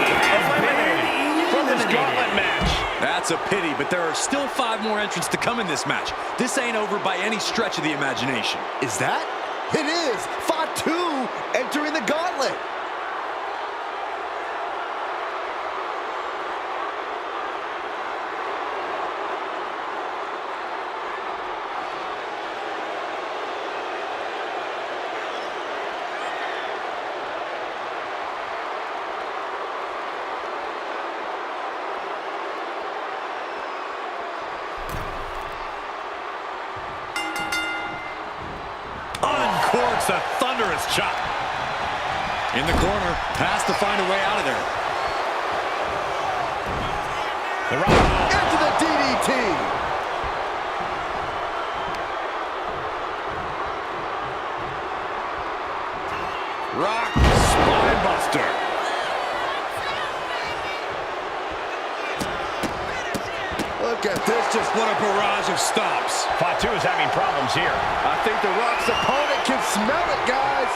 Eliminated from this gauntlet match. That's a pity, but there are still 5 more entrants to come in this match. This ain't over by any stretch of the imagination. Is that? It is. Fatu entering the gauntlet. Uncorks a thunderous chop. In the corner, has to find a way out of there. The Rock. Into the DDT. Rock spine buster. Look at this, just What a barrage of stops. Fatu is having problems here. I think the Rock's opponent can smell it, guys.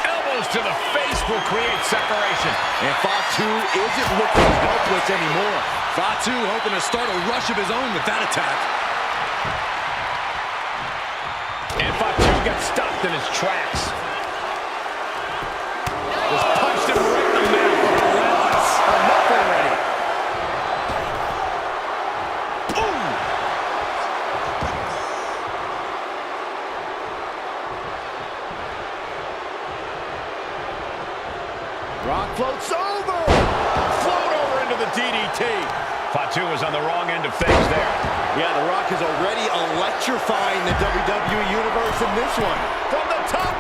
Elbows to the face will create separation. And Fatu isn't looking helpless anymore. Fatu hoping to start a rush of his own with that attack. And Fatu gets stopped in his tracks. Just punched him right in the mouth. Relentless. Enough already. DDT. Fatu was on the wrong end of things there. Yeah, The Rock is already electrifying the WWE Universe in this one. From the top.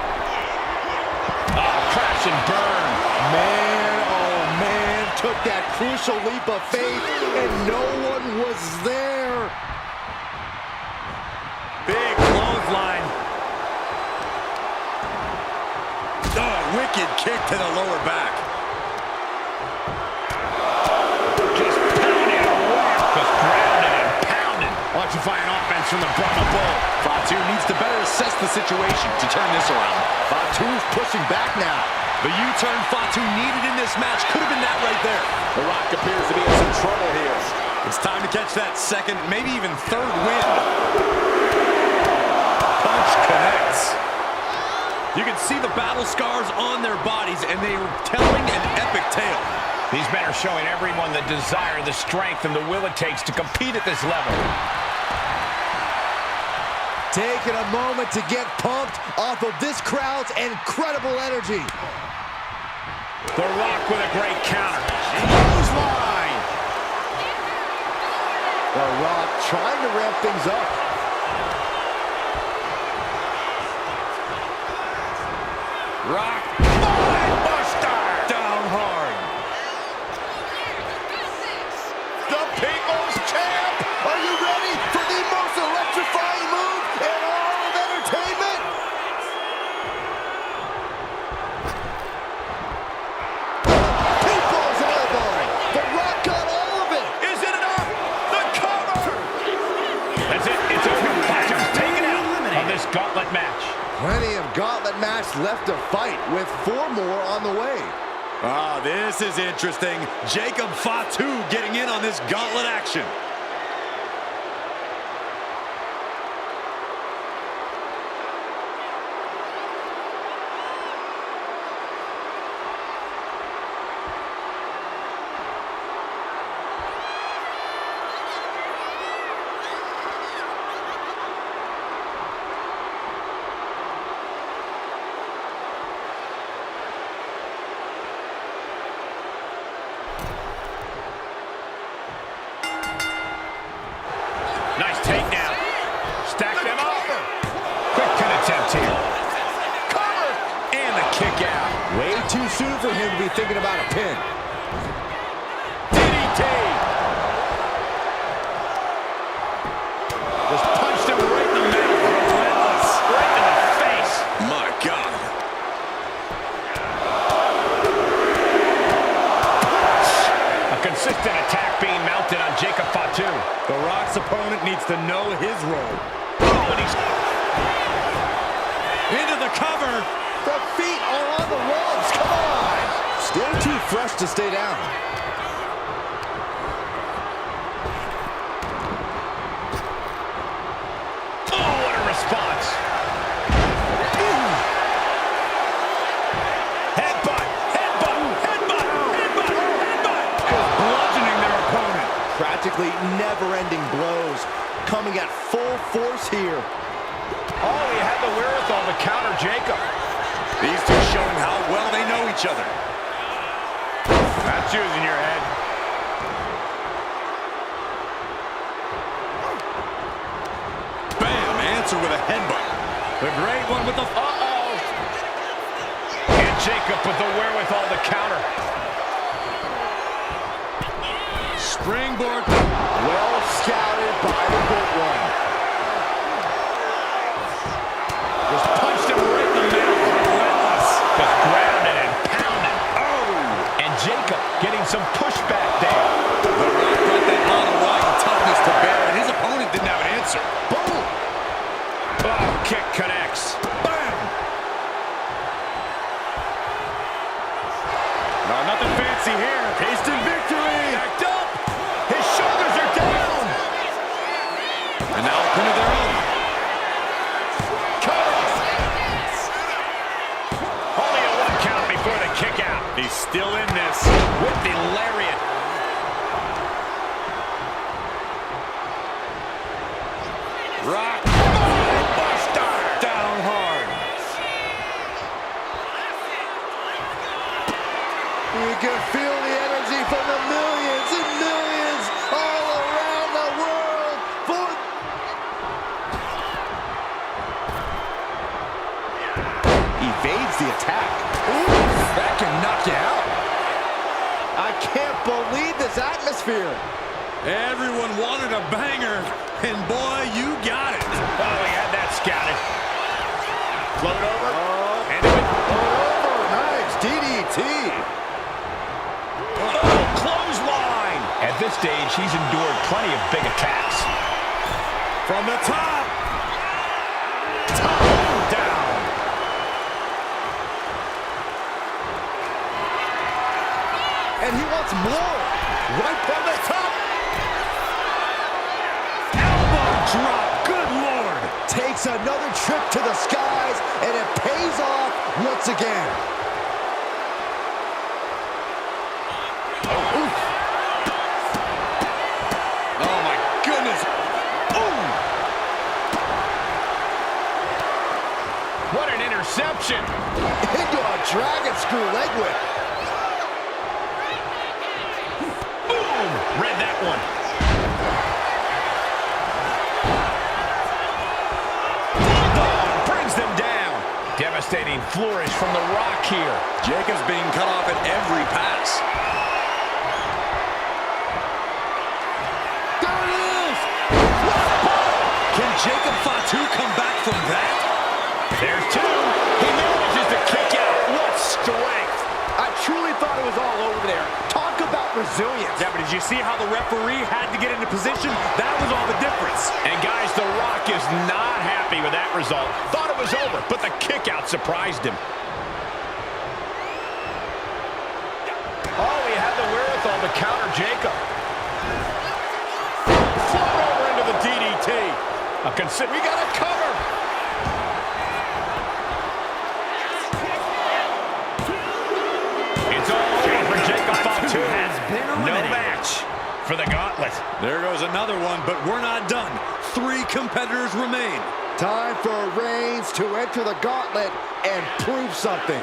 Oh, crash and burn. Man, oh man, took that crucial leap of faith, and no one was there. Big clothesline. Oh, wicked kick to the lower back. Just pounding away. Just grounding and pounding. Electrifying offense from the Brahma Bull. Fatu needs to better assess the situation to turn this around. Fatu's pushing back now. The U-turn Fatu needed in this match could have been that right there. The Rock appears to be in some trouble here. It's time to catch that second, maybe even third win. Punch connects. You can see the battle scars on their bodies, and they are telling an epic tale. These men are showing everyone the desire, the strength, and the will it takes to compete at this level. Taking a moment to get pumped off of this crowd's incredible energy. The Rock with a great counter. Clothesline. The Rock trying to ramp things up. Rock. Buster. Down hard. The People's Champ! Are you ready for the most electrifying move in all of entertainment? People's Elbow! The Rock got all of it! Is it enough? The cover! That's it. It's over. Fatu's taken out of this gauntlet match. Plenty of gauntlet match left to fight, with 4 more on the way. Ah, this is interesting. Jacob Fatu getting in on this gauntlet action. Nice takedown. Stack them up. Quick pin attempt here. Cover! And the kick out. Way too soon for him to be thinking about a pin. DDT. Just punched him right in the mouth. Relentless. Right in the face. My God. A consistent attack being mounted on Jacob Fatu. The Rock's opponent needs to know his role. Oh, and he's Into the cover. The feet are on the ropes. Come on. Still too fresh to stay down. oh, what a response. Headbutt, headbutt, headbutt, headbutt, headbutt. Just bludgeoning their opponent. Practically never-ending blows coming at full force here. Oh, he had the wherewithal to counter Jacob. These two showing how well they know each other. That's using your head. Bam, answer with a headbutt. The great one with the... Uh-oh. And Jacob with the wherewithal to counter. Springboard. Well scouted by the good one. Just punched him right in the mouth. Relentless. Just grounded and pounded. Oh! And Jacob getting some pushback there. The Rock brought that on-the-line toughness to bear, and his opponent didn't have an answer. Boom! Oh, kick connects. Bam! No, nothing fancy here. Tasting victory. Backed up. His shoulders are down. And now a pin of their own. Only a 1 count before the kick out. He's still in this. With the lariat. Rock. Buster. Down hard. You can feel the energy from the atmosphere. Everyone wanted a banger, and boy, you got it. Oh, he had that scouted. Float over. And Over. Nice. DDT. oh, clothesline. At this stage, he's endured plenty of big attacks. From the top. Down. And he wants more. Right from the top. Elbow drop. Good Lord. Takes another trip to the skies, and it pays off once again. Oh, my goodness. Ooh. What an interception. Into a dragon screw leg whip. Boom. Read that one. Bulldog brings them down. Devastating flourish from The Rock here. Jacob's being cut off at every pass. There it is. Can Jacob Fatu come back from that? There's two. He manages to kick out. What strength. I truly thought it was all over there. Talk about resilience. Yeah, but did you see how the referee had to get into position? That was all the difference. And guys, The Rock is not happy with that result. Thought it was over, but the kick out surprised him. Oh, he had the wherewithal to counter Jacob. Float over into the DDT. We got a cover. It's all over for Jacob Fatu. No match for the gauntlet. There goes another one, but we're not done. 3 competitors remain. Time for Reigns to enter the gauntlet and prove something.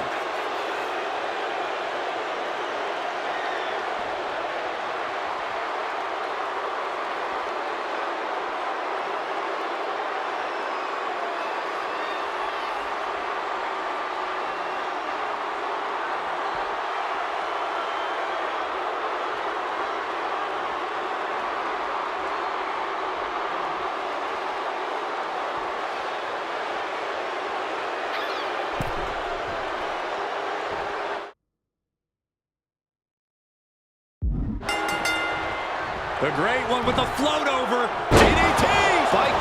The great one with the float over. DDT! Fight.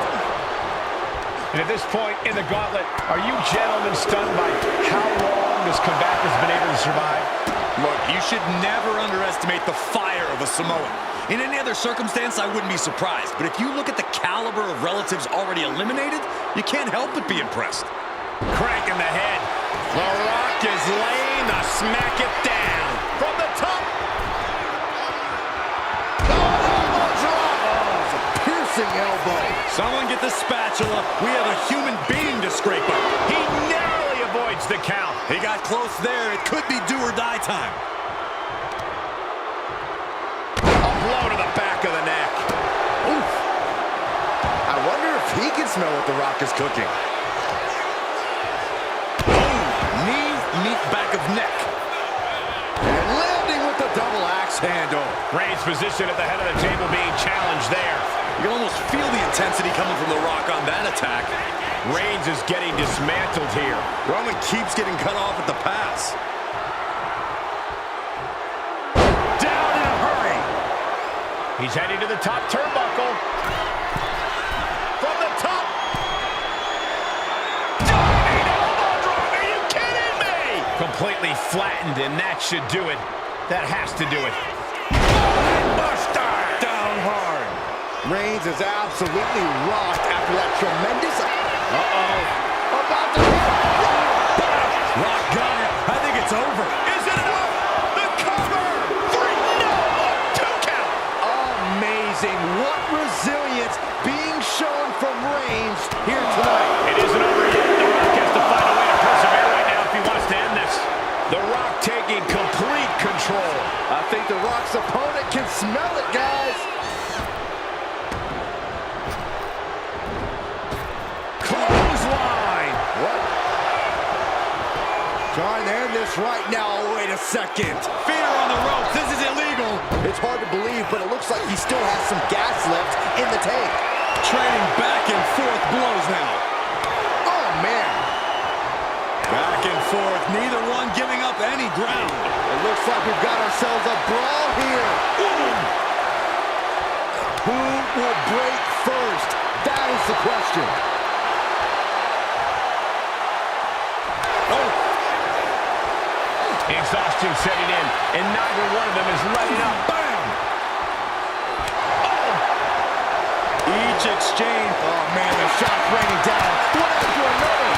And at this point in the gauntlet, are you gentlemen stunned by how long this combatant has been able to survive? Look, you should never underestimate the fire of a Samoan. In any other circumstance, I wouldn't be surprised. But if you look at the caliber of relatives already eliminated, you can't help but be impressed. Crank in the head. The Rock is laying the smack it down. From the top. Elbow. Someone get the spatula. We have a human being to scrape up. He narrowly avoids the count. He got close there. It could be do or die time. A blow to the back of the neck. Oof. I wonder if he can smell what The Rock is cooking. Boom. Knee, back of neck. And landing with the double axe handle. Reigns' position at the head of the table being challenged there. You can almost feel the intensity coming from The Rock on that attack. Reigns is getting dismantled here. Roman keeps getting cut off at the pass. Down in a hurry. He's heading to the top turnbuckle. From the top. Diving elbow drop. Are you kidding me? Completely flattened, and that should do it. That has to do it. Buster. Down hard. Reigns is absolutely rocked after that tremendous... About to hit. Rock got it. I think it's over. Is it enough? The cover. 3, no, 2 count. Amazing. What resilience being shown from Reigns here tonight. It isn't over yet. The Rock has to find a way to persevere right now if he wants to end this. The Rock taking complete control. I think The Rock's opponent can smell it, guys. Clothesline. What? Trying to end this That's right. Now, wait a second. Feet are on the ropes. This is illegal. It's hard to believe, but it looks like he still has some gas left in the tank. Trading back and forth blows now. Oh, man. Back and forth, neither one giving up any ground. It looks like we've got ourselves a brawl here. Ooh. Who will break first? That is the question. Oh. Exhaustion setting in, and neither one of them is letting up. Bam! Oh! Each exchange. Oh, man, the shot's raining down. One after another.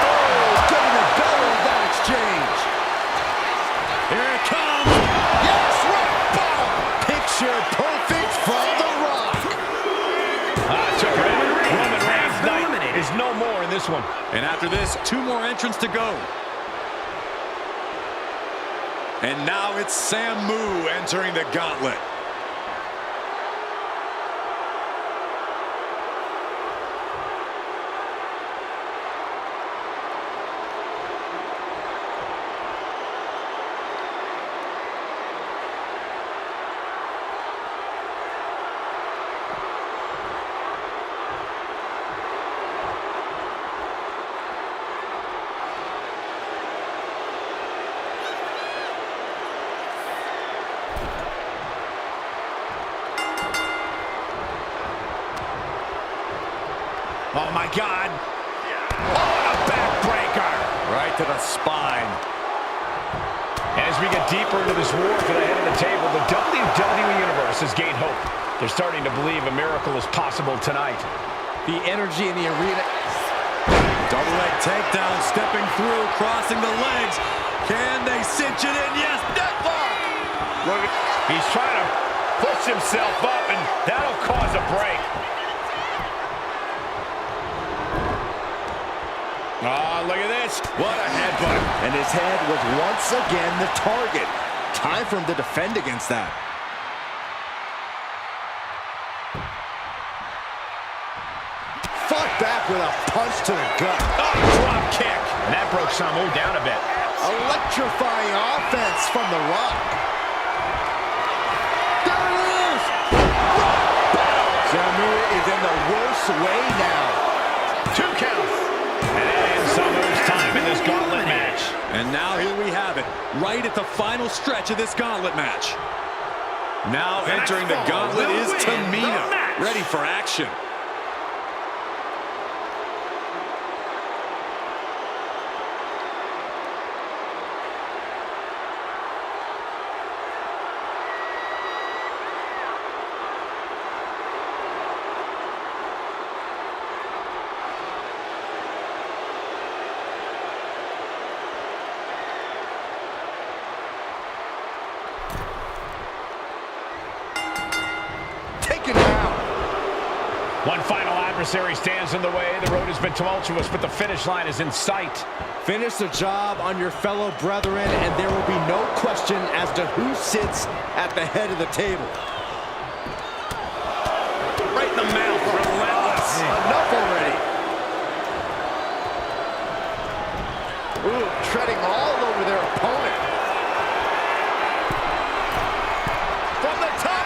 Oh, getting the better of that exchange. Here it comes. Yes, rock bottom. Picture perfect from The Rock. Roman Reigns' night is no more in this one. And after this, 2 more entrants to go. And now it's Samu entering the gauntlet. Oh, my God. Oh, a backbreaker. Right to the spine. As we get deeper into this war for the head of the table, the WWE Universe has gained hope. They're starting to believe a miracle is possible tonight. The energy in the arena. Double leg takedown, stepping through, crossing the legs. Can they cinch it in? Yes, deathlock. Look, he's trying to push himself up, and that'll cause a break. Oh, look at this. What a headbutt. And his head was once again the target. Time for him to defend against that. Fought back with a punch to the gut. Oh, drop kick. And that broke Samu down a bit. Electrifying offense from The Rock. There it is! Samu is in the worst way now. 2 counts. And Samu's time in this gauntlet match. And now here we have it, right at the final stretch of this gauntlet match. Now entering the gauntlet is Tamina, ready for action. One final adversary stands in the way. The road has been tumultuous, but the finish line is in sight. Finish the job on your fellow brethren, and there will be no question as to who sits at the head of the table. Right in the mouth, relentless. Enough already. Ooh, treading all over their opponent. From the top.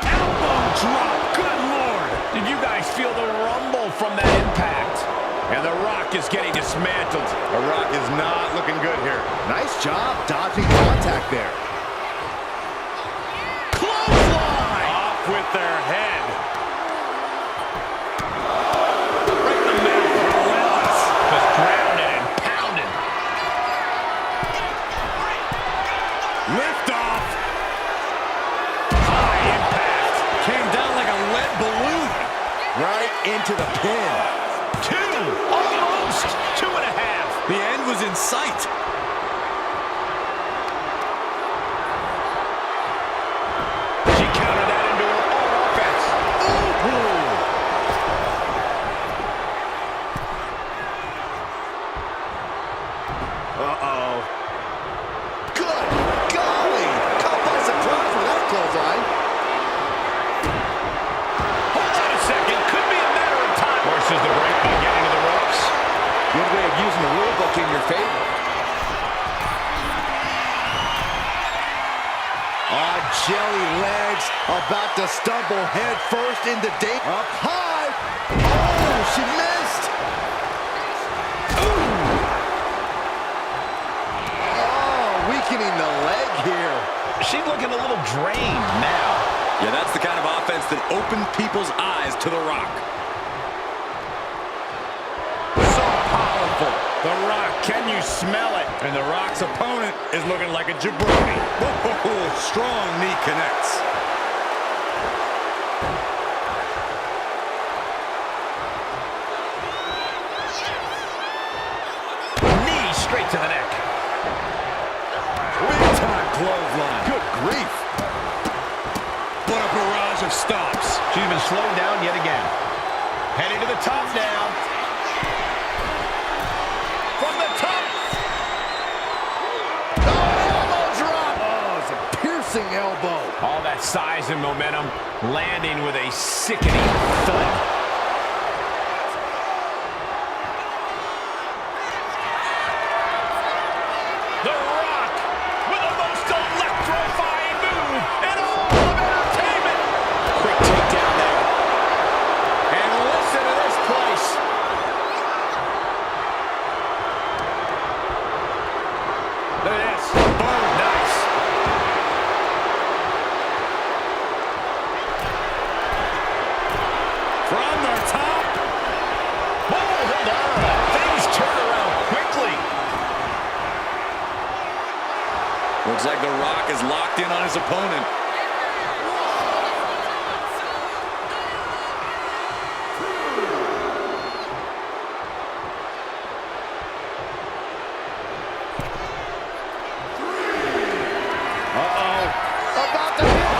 Elbow drop. Good Lord. Did you guys feel the rumble from that impact? And The Rock is getting dismantled. The Rock is not looking good here. Nice job dodging contact there. Clothesline! Off with their head. Right in the mouth, relentless. Just grounded and pounded. Lift off. High impact. Came down like a lead balloon. Right into the pin. 2, almost 2.5. The end was in sight. She countered that into her own offense. Ooh. Uh-oh. Good golly! Caught by surprise with that clothesline. Hold on a second. Could be a matter of time. Forces the break by getting to the ropes. Oh, jelly legs, about to stumble head first into Dave. Up high. Oh, she missed. Ooh. Oh, weakening the leg here. She's looking a little drained now. Yeah, that's the kind of offense that opened people's eyes to The Rock. So powerful. The Rock, can you smell it? And The Rock's opponent is looking like a jabroni. Oh, strong knee connects. Knee straight to the neck. Big time clothesline. Good grief. What a barrage of stomps. She's been slowed down yet again. Heading to the top now. From the top. Elbow drop. Oh, it's a piercing elbow. All that size and momentum landing with a sickening thud. The Rock with the most electrifying move in all of entertainment. Quick takedown there. And listen to this place. Look at this. Boom. Nice. From the top. Oh, hold on. Things turn around quickly. Looks like The Rock is locked in on his opponent. About to hit.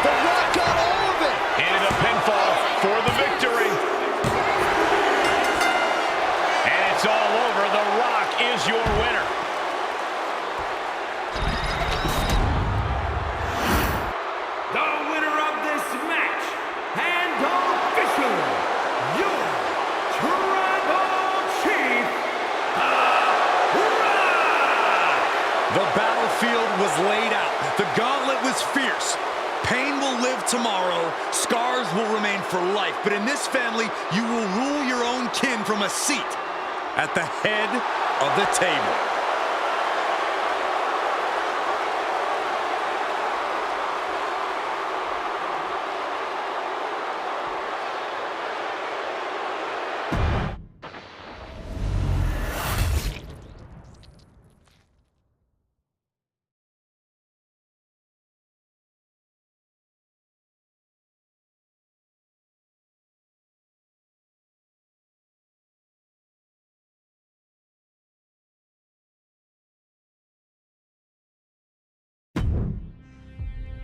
The Rock got all of it. And a pinfall for the victory. And it's all over. The Rock is your winner. The winner of this match, and officially, your Tribal Chief, The Rock! The battlefield was laid out. The gauntlet was fierce. Pain will live tomorrow. Scars will remain for life. But in this family, you will rule your own kin from a seat at the head of the table.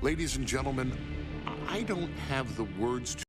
Ladies and gentlemen, I don't have the words to